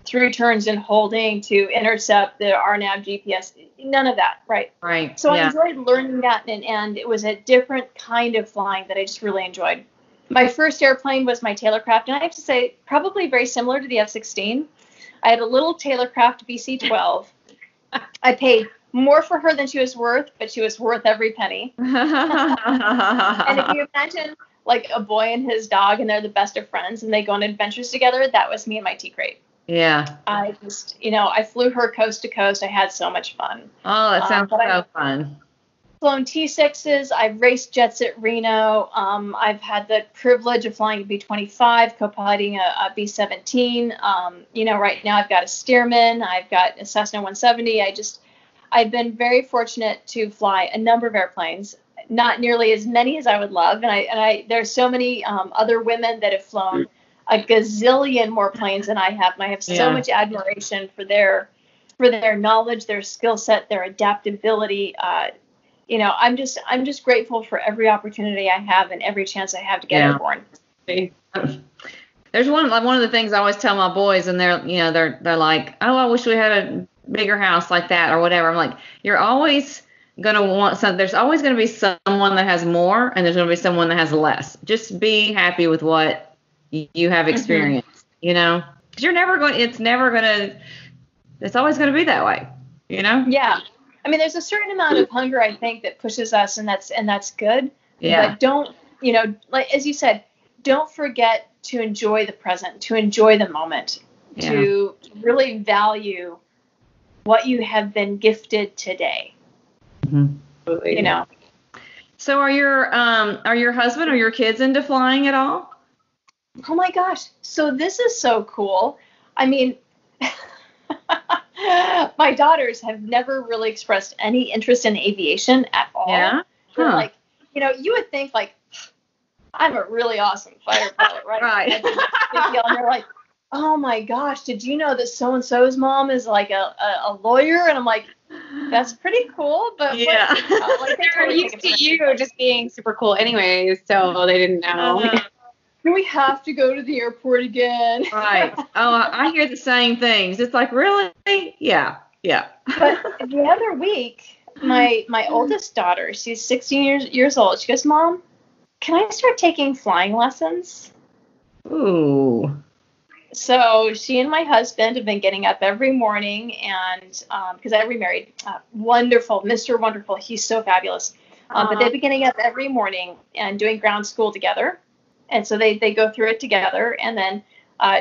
through turns and holding to intercept the RNAV GPS, none of that, right? Right. So I enjoyed learning that, and it was a different kind of flying that I just really enjoyed. My first airplane was my Taylorcraft, and I have to say, probably very similar to the F-16. I had a little Taylorcraft BC-12. I paid more for her than she was worth, but she was worth every penny. And if you imagine like a boy and his dog, and they're the best of friends, and they go on adventures together, that was me and my T-Crate. Yeah. I just, I flew her coast to coast. I had so much fun. Oh, that sounds so fun. Flown T-6s. I've raced jets at Reno. I've had the privilege of flying a B-25, co-piloting a B-17. Right now I've got a Stearman. I've got a Cessna 170. I've been very fortunate to fly a number of airplanes. Not nearly as many as I would love. And there's so many other women that have flown a gazillion more planes than I have, and I have so much admiration for their knowledge, their skill set, their adaptability. I'm just grateful for every opportunity I have and every chance I have to get airborne. There's one of the things I always tell my boys, and they're like, oh, I wish we had a bigger house like that or whatever. I'm like, you're always going to want something. There's always going to be someone that has more, and there's going to be someone that has less. Just be happy with what you have experienced, because it's always going to be that way, Yeah. I mean, there's a certain amount of hunger, I think, that pushes us, and that's good. Yeah. But don't, like as you said, don't forget to enjoy the present, to enjoy the moment, to really value what you have been gifted today. Mm-hmm. So are your husband or your kids into flying at all? Oh my gosh. So this is so cool. I mean, my daughters have never really expressed any interest in aviation at all. Yeah. They're like, you would think like, I'm a really awesome fighter pilot, right? Right. And they're like, oh my gosh, did you know that so-and-so's mom is like a lawyer? And I'm like, that's pretty cool, but yeah. They're used to you just being super cool anyways, so they didn't know. Do we have to go to the airport again? Right. Oh, I hear the same things. It's like, really? Yeah. But the other week, my oldest daughter, she's 16 years old. She goes, Mom, can I start taking flying lessons? Ooh. So she and my husband have been getting up every morning, and because I remarried, wonderful, Mr. Wonderful, he's so fabulous. But they've been getting up every morning and doing ground school together. And so they go through it together, and then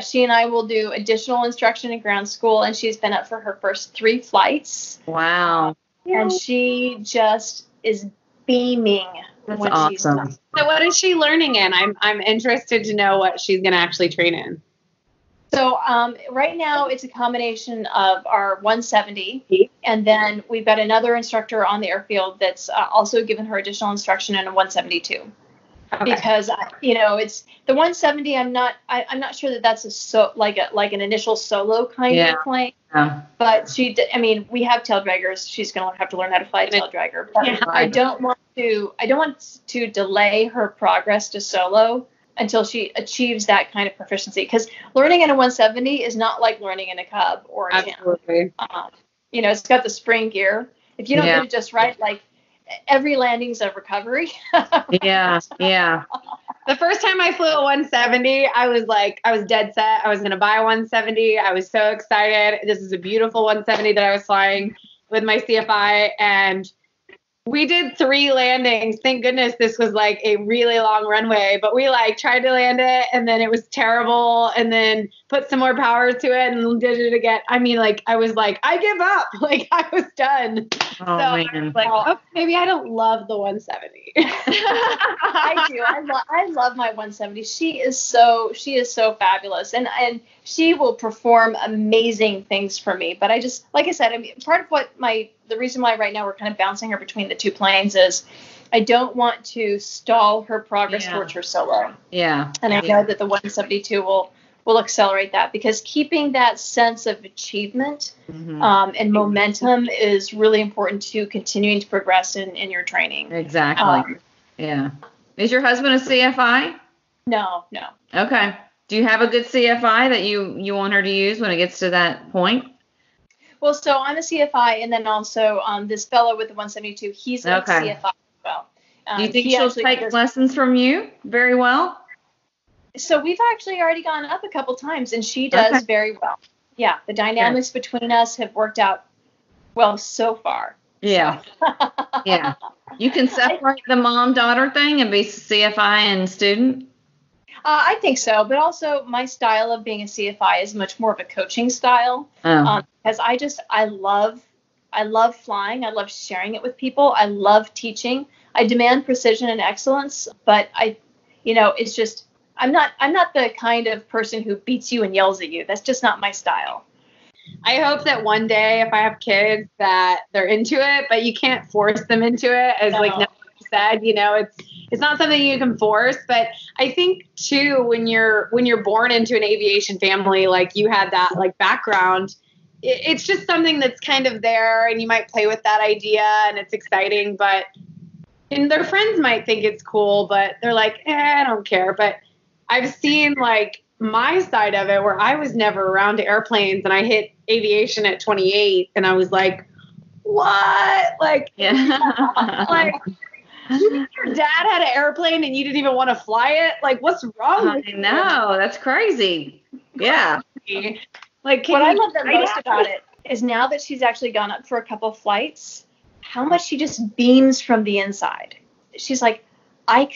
she and I will do additional instruction in ground school, and she's been up for her first 3 flights. Wow. And she just is beaming. That's when awesome. She's done. So what is she learning in? I'm interested to know what she's going to actually train in. So right now it's a combination of our 170, and then we've got another instructor on the airfield that's also given her additional instruction in a 172. Okay. Because it's the 170. I'm not sure that that's like an initial solo kind of plane. Yeah. But we have tail draggers. She's going to have to learn how to fly a tail dragger. But I don't want to delay her progress to solo until she achieves that kind of proficiency. Because learning in a 170 is not like learning in a Cub or a Absolutely. It's got the spring gear. If you don't get it just right, like every landing's a recovery. Yeah. The first time I flew a 170, I was dead set. I was going to buy a 170. I was so excited. This is a beautiful 170 that I was flying with my CFI, and we did 3 landings. Thank goodness this was like a really long runway, but we tried to land it, and then it was terrible, and then put some more power to it and did it again. I mean, I was like, I give up. I was done. Oh, so man. I was maybe I don't love the 170. I do. I love my 170. She is so fabulous, and she will perform amazing things for me. But I just, like I said, part of what the reason why right now we're kind of bouncing her between the 2 planes is I don't want to stall her progress towards her solo. Yeah. And I know that the 172 will accelerate that, because keeping that sense of achievement and momentum is really important to continuing to progress in your training. Exactly. Yeah. Is your husband a CFI? No. Okay. Do you have a good CFI that you want her to use when it gets to that point? Well, so I'm a CFI, and then also this fellow with the 172, he's a CFI as well. Do you think she'll take lessons from you very well? So we've actually already gone up a couple times, and she does very well. Yeah, the dynamics between us have worked out well so far. Yeah. So. Yeah. You can separate the mom-daughter thing and be CFI and student? I think so, but also my style of being a CFI is much more of a coaching style. Because I love flying. I love sharing it with people. I love teaching. I demand precision and excellence, but it's just, I'm not the kind of person who beats you and yells at you. That's just not my style. I hope that one day, if I have kids, that they're into it, but you can't force them into it. As Natalie said, it's not something you can force. But I think too, when you're born into an aviation family, like you had that background, it's just something that's kind of there, and you might play with that idea, and it's exciting. And their friends might think it's cool, but they're like, I don't care. But I've seen my side of it, where I was never around airplanes, and I hit aviation at 28, and I was like, what? Your dad had an airplane and you didn't even want to fly it? What's wrong with you? No, that's crazy. Yeah. What I love the most about it is now that she's actually gone up for a couple flights, how much she just beams from the inside. She's like, I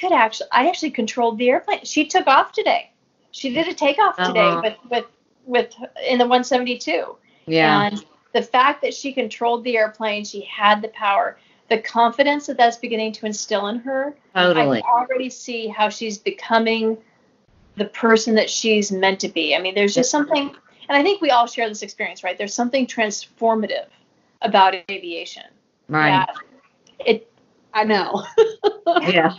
actually controlled the airplane. She took off today. She did a takeoff today with in the 172. Yeah. And the fact that she controlled the airplane, she had the power, the confidence that that's beginning to instill in her. Totally. I can already see how she's becoming the person that she's meant to be. I mean, there's just something, and I think we all share this experience, right? There's something transformative about aviation. Right. I know. Yeah.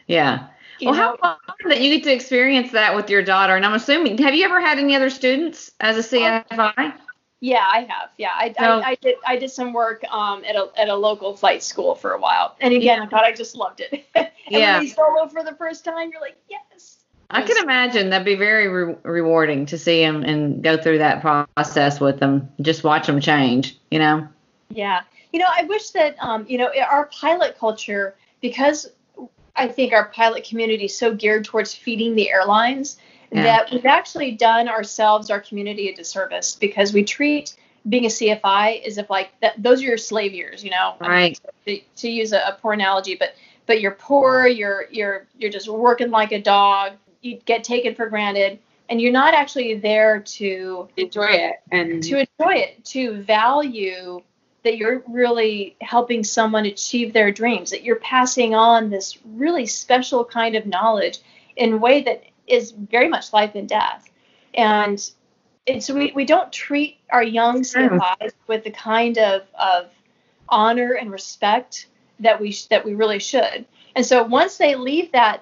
Yeah. Well, how fun that you get to experience that with your daughter. And I'm assuming, have you ever had any other students as a CFI? Yeah, I have. Yeah, I did some work at a local flight school for a while. And again, I thought I just loved it. And when you solo for the first time, you're like, yes. I can imagine that'd be very rewarding to see them and go through that process with them. Just watch them change, you know? Yeah. You know, I wish that, our pilot culture, because I think our pilot community is so geared towards feeding the airlines, that we've actually done ourselves, our community, a disservice, because we treat being a CFI as if like those are your slave years, you know, right? I mean, to use a poor analogy, but you're poor, you're just working like a dog, you get taken for granted, and you're not actually there to enjoy it to value that you're really helping someone achieve their dreams, that you're passing on this really special kind of knowledge in a way that is very much life and death. And so we don't treat our young CFIs with the kind of honor and respect that we really should. And so once they leave that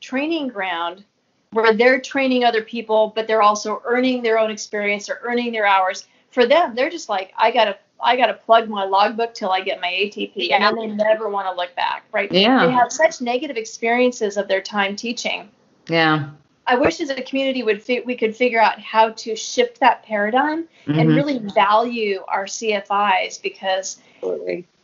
training ground where they're training other people, but they're also earning their own experience or earning their hours, for them, they're just like, I gotta plug my logbook till I get my ATP, and then they never want to look back, right? Yeah. They have such negative experiences of their time teaching. Yeah. I wish as a community we could figure out how to shift that paradigm and really value our CFIs, because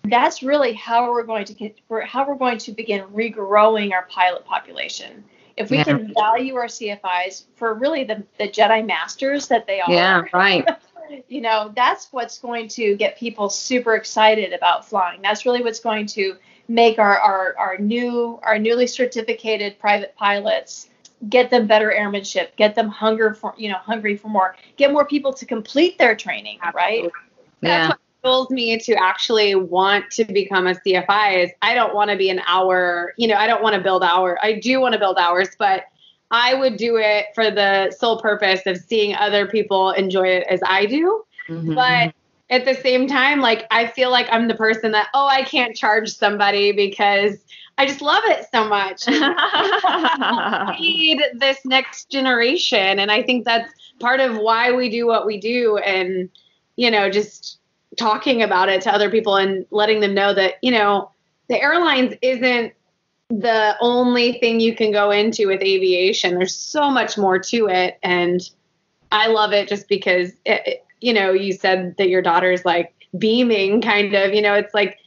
that's really how we're going to begin regrowing our pilot population. If we can value our CFIs for really the Jedi masters that they are. Yeah, right. You know, that's what's going to get people super excited about flying. That's really what's going to make our newly certificated private pilots, get them better airmanship, get them hungry for more, get more people to complete their training, right? That's what fuels me to actually want to become a CFI. Is I don't want to be an hour, I don't want to build hours. I do want to build hours, but I would do it for the sole purpose of seeing other people enjoy it as I do. Mm-hmm. But at the same time, like, I feel like I'm the person that, I can't charge somebody because I just love it so much. I need this next generation. And I think that's part of why we do what we do. And, just talking about it to other people and letting them know that, the airlines isn't the only thing you can go into with aviation. There's so much more to it. And I love it just because, you said that your daughter's like beaming kind of, it's like,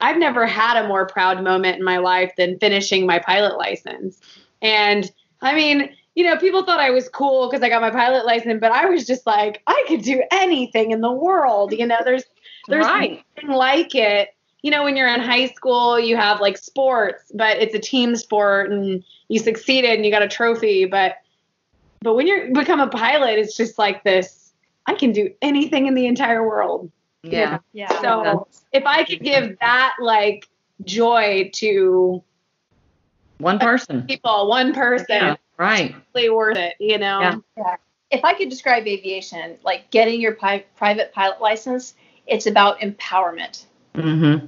I've never had a more proud moment in my life than finishing my pilot license. And I mean, people thought I was cool because I got my pilot license, but I was just like, I could do anything in the world. There's nothing like it. When you're in high school, you have like sports, but it's a team sport and you succeeded and you got a trophy. But when you become a pilot, it's just like this, I can do anything in the entire world. Yeah. Yeah. So if I could give that like joy to one person, yeah, right. It's really worth it, Yeah. If I could describe aviation, like getting your private pilot license, it's about empowerment. Mm-hmm.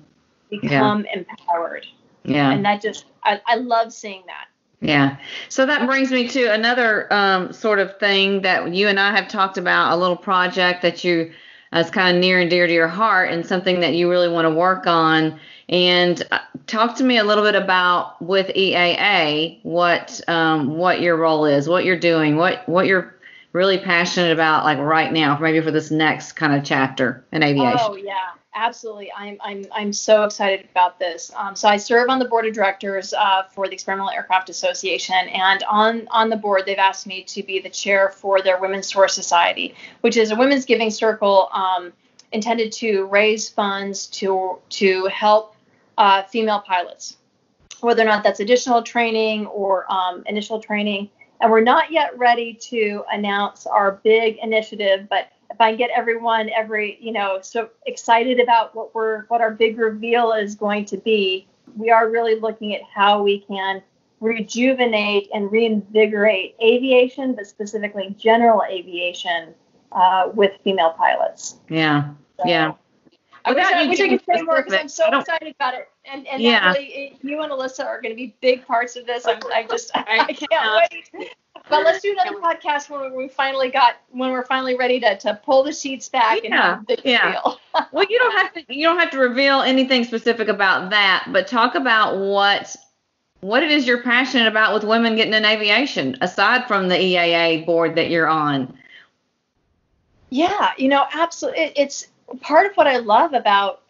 Become empowered. Yeah. And that just, I love seeing that. Yeah. So that brings me to another sort of thing that you and I have talked about, a little project that you is kind of near and dear to your heart and something that you really want to work on. And talk to me a little bit about with EAA, what your role is, what you're doing, what you're really passionate about, like right now, maybe for this next kind of chapter in aviation. Oh yeah, absolutely. I'm so excited about this. So I serve on the board of directors for the Experimental Aircraft Association, and on the board they've asked me to be the chair for their Women's Tour Society, which is a women's giving circle intended to raise funds to help female pilots, whether or not that's additional training or initial training. And we're not yet ready to announce our big initiative, but if I can get everyone so excited about what our big reveal is going to be, we are really looking at how we can rejuvenate and reinvigorate aviation, but specifically general aviation with female pilots. Yeah. So, yeah. I wish I could say more because I'm so excited about it. And Natalie, you and Alyssa are going to be big parts of this. I can't wait. But let's do another podcast when we're finally ready to pull the sheets back and have a big reveal. Well, you don't have to reveal anything specific about that, but talk about what it is you're passionate about with women getting in aviation, aside from the EAA board that you're on. Yeah, absolutely. It's part of what I love about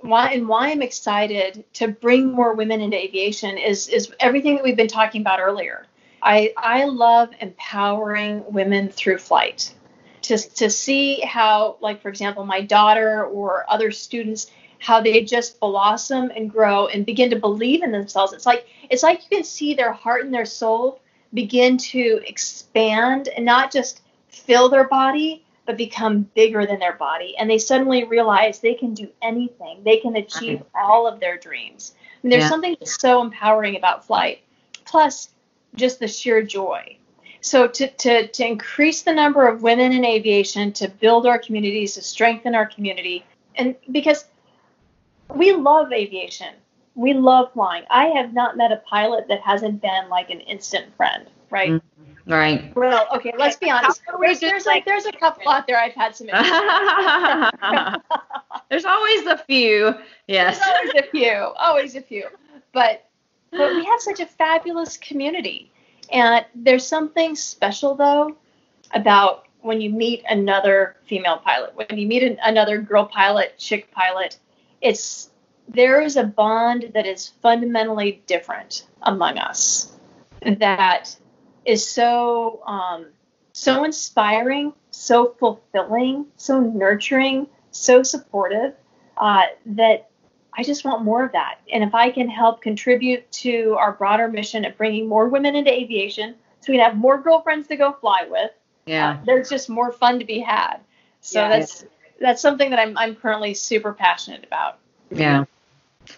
why I'm excited to bring more women into aviation is everything that we've been talking about earlier. I love empowering women through flight. To see how, like, for example, my daughter or other students, how they just blossom and grow and begin to believe in themselves. It's like you can see their heart and their soul begin to expand and not just fill their body, but become bigger than their body. And they suddenly realize they can do anything. They can achieve all of their dreams. And there's something that's so empowering about flight. Plus, just the sheer joy. So to increase the number of women in aviation, to build our communities, to strengthen our community, and because we love aviation, we love flying. I have not met a pilot that hasn't been like an instant friend, right? Mm-hmm. Right. Well, okay, let's be honest. There's a couple out there I've had some issues. There's always a few. Yes. There's always a few. But we have such a fabulous community. And there's something special, though, about when you meet another female pilot, when you meet another girl pilot, chick pilot, there is a bond that is fundamentally different among us that is so inspiring, so fulfilling, so nurturing, so supportive that I just want more of that. And if I can help contribute to our broader mission of bringing more women into aviation so we can have more girlfriends to go fly with, there's just more fun to be had. So that's something that I'm currently super passionate about. Yeah.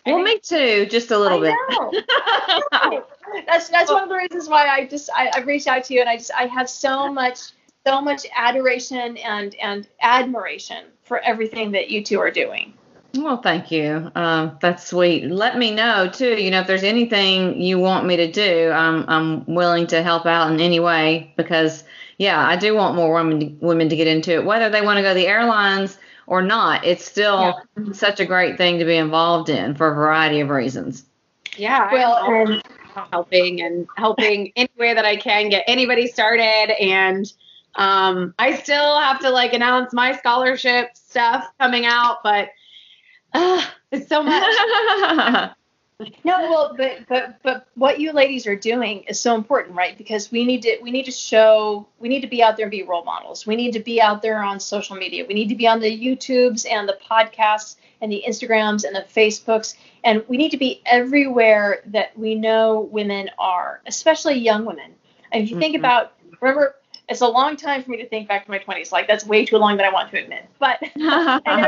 Well, me too, just a little bit. I know. That's one of the reasons why I reached out to you, and I have so much adoration and admiration for everything that you two are doing. Well, thank you. That's sweet. Let me know too. If there's anything you want me to do, I'm willing to help out in any way because, I do want more women to get into it, whether they want to go to the airlines or not. It's still such a great thing to be involved in for a variety of reasons. Yeah. Well, helping any way that I can get anybody started, and I still have to announce my scholarship stuff coming out, but it's so much. No, well, but what you ladies are doing is so important, right? Because we need to be out there and be role models. We need to be out there on social media. We need to be on the YouTubes and the podcasts and the Instagrams and the Facebooks, and we need to be everywhere that we know women are, especially young women. And if you think about, remember, it's a long time for me to think back to my 20s. That's way too long that I want to admit. But and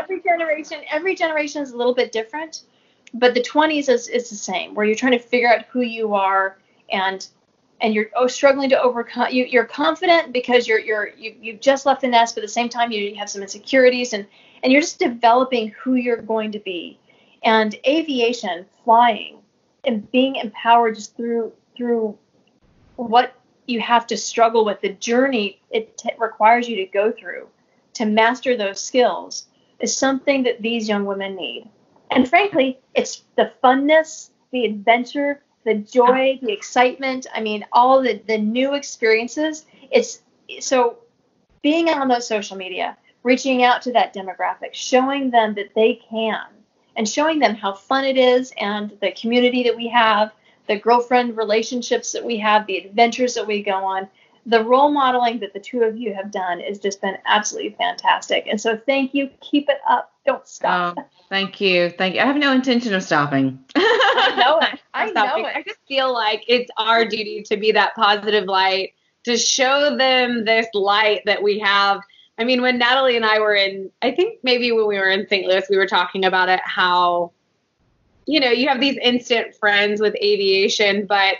every generation is a little bit different. But the 20s is the same, where you're trying to figure out who you are, and you're struggling to overcome. You're confident because you've just left the nest, but at the same time you have some insecurities, and you're just developing who you're going to be. And aviation, flying, and being empowered just through what you have to struggle with, the journey it requires you to go through to master those skills, is something that these young women need. And frankly, it's the funness, the adventure, the joy, the excitement. I mean, all the new experiences. It's so being on those social media, reaching out to that demographic, showing them that they can, and showing them how fun it is, and the community that we have, the girlfriend relationships that we have, the adventures that we go on. the role modeling that the two of you have done has just been absolutely fantastic. And so thank you. Keep it up. Don't stop. Oh, thank you. Thank you. I have no intention of stopping. I know it. I know it. I just feel like it's our duty to be that positive light, to show them this light that we have. I mean, when Natalie and I were I think maybe when we were in St. Louis, we were talking about it, how, you know, you have these instant friends with aviation, but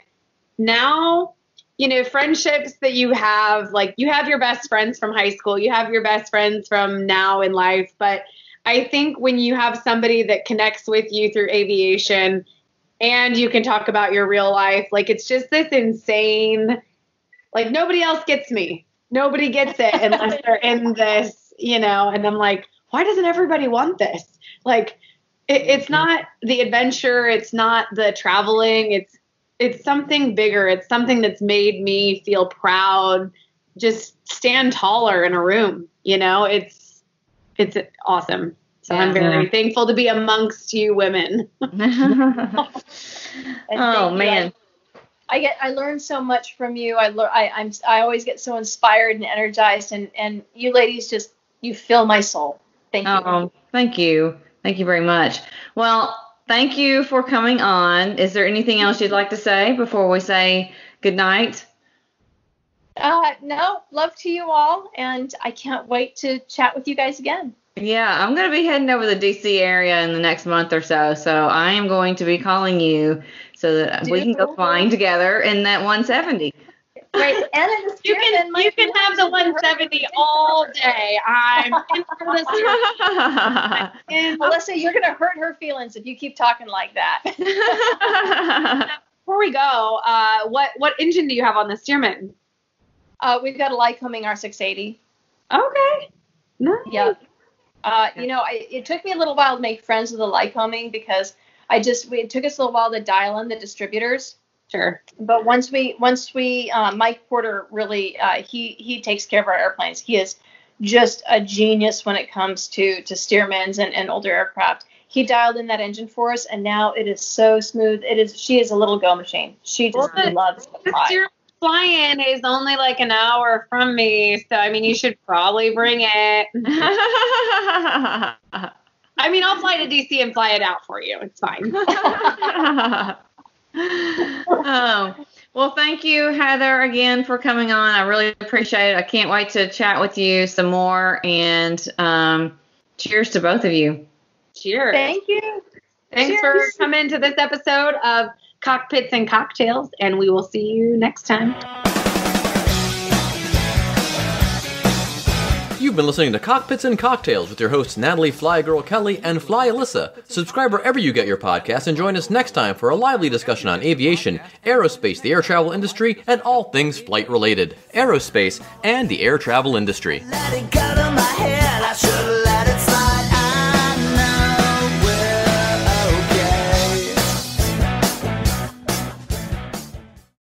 now, you know, friendships that you have, like you have your best friends from high school, you have your best friends from now in life. But I think when you have somebody that connects with you through aviation and you can talk about your real life, like it's just this insane, like nobody else gets me. Nobody gets it unless they're in this, you know, and I'm like, why doesn't everybody want this? Like, it's not the adventure. It's not the traveling. It's something bigger. It's something that's made me feel proud, just stand taller in a room. You know, it's awesome. So I'm very thankful to be amongst you women. Oh man. I learn so much from you. I always get so inspired and energized, and you ladies just, you fill my soul. Thank you. Oh, thank you. Thank you very much. Well, thank you for coming on. Is there anything else you'd like to say before we say good night? No, love to you all, and I can't wait to chat with you guys again. Yeah, I'm going to be heading over the D.C. area in the next month or so, so I am going to be calling you so that we can go flying together in that 170. Great, and you can have the 170 all day. I'm in for this. Melissa, you're going to hurt her feelings if you keep talking like that. Before we go, what engine do you have on the Stearman? We've got a Lycoming R680. Okay. Nice. Yeah. You know, it took me a little while to make friends with the Lycoming because it took us a little while to dial in the distributors. Sure. But once we Mike Porter really, he takes care of our airplanes. He is just a genius when it comes to Stearmans and older aircraft. He dialed in that engine for us, and now it is so smooth. She is a little go machine. She just loves to fly. Flying is only like an hour from me, so I mean, you should probably bring it. I mean, I'll fly to DC and fly it out for you. It's fine. Oh, well, thank you, Heather, again for coming on. I really appreciate it. I can't wait to chat with you some more. And cheers to both of you. Cheers. Thank you. Thanks for coming to this episode of Cockpits and Cocktails, and we will see you next time. You've been listening to Cockpits and Cocktails with your hosts Natalie flyGIRL Kelley and Fly Alyssa. Subscribe wherever you get your podcasts and join us next time for a lively discussion on aviation, aerospace, the air travel industry, and all things flight related. Aerospace and the air travel industry. Let it go to my head, I should've let it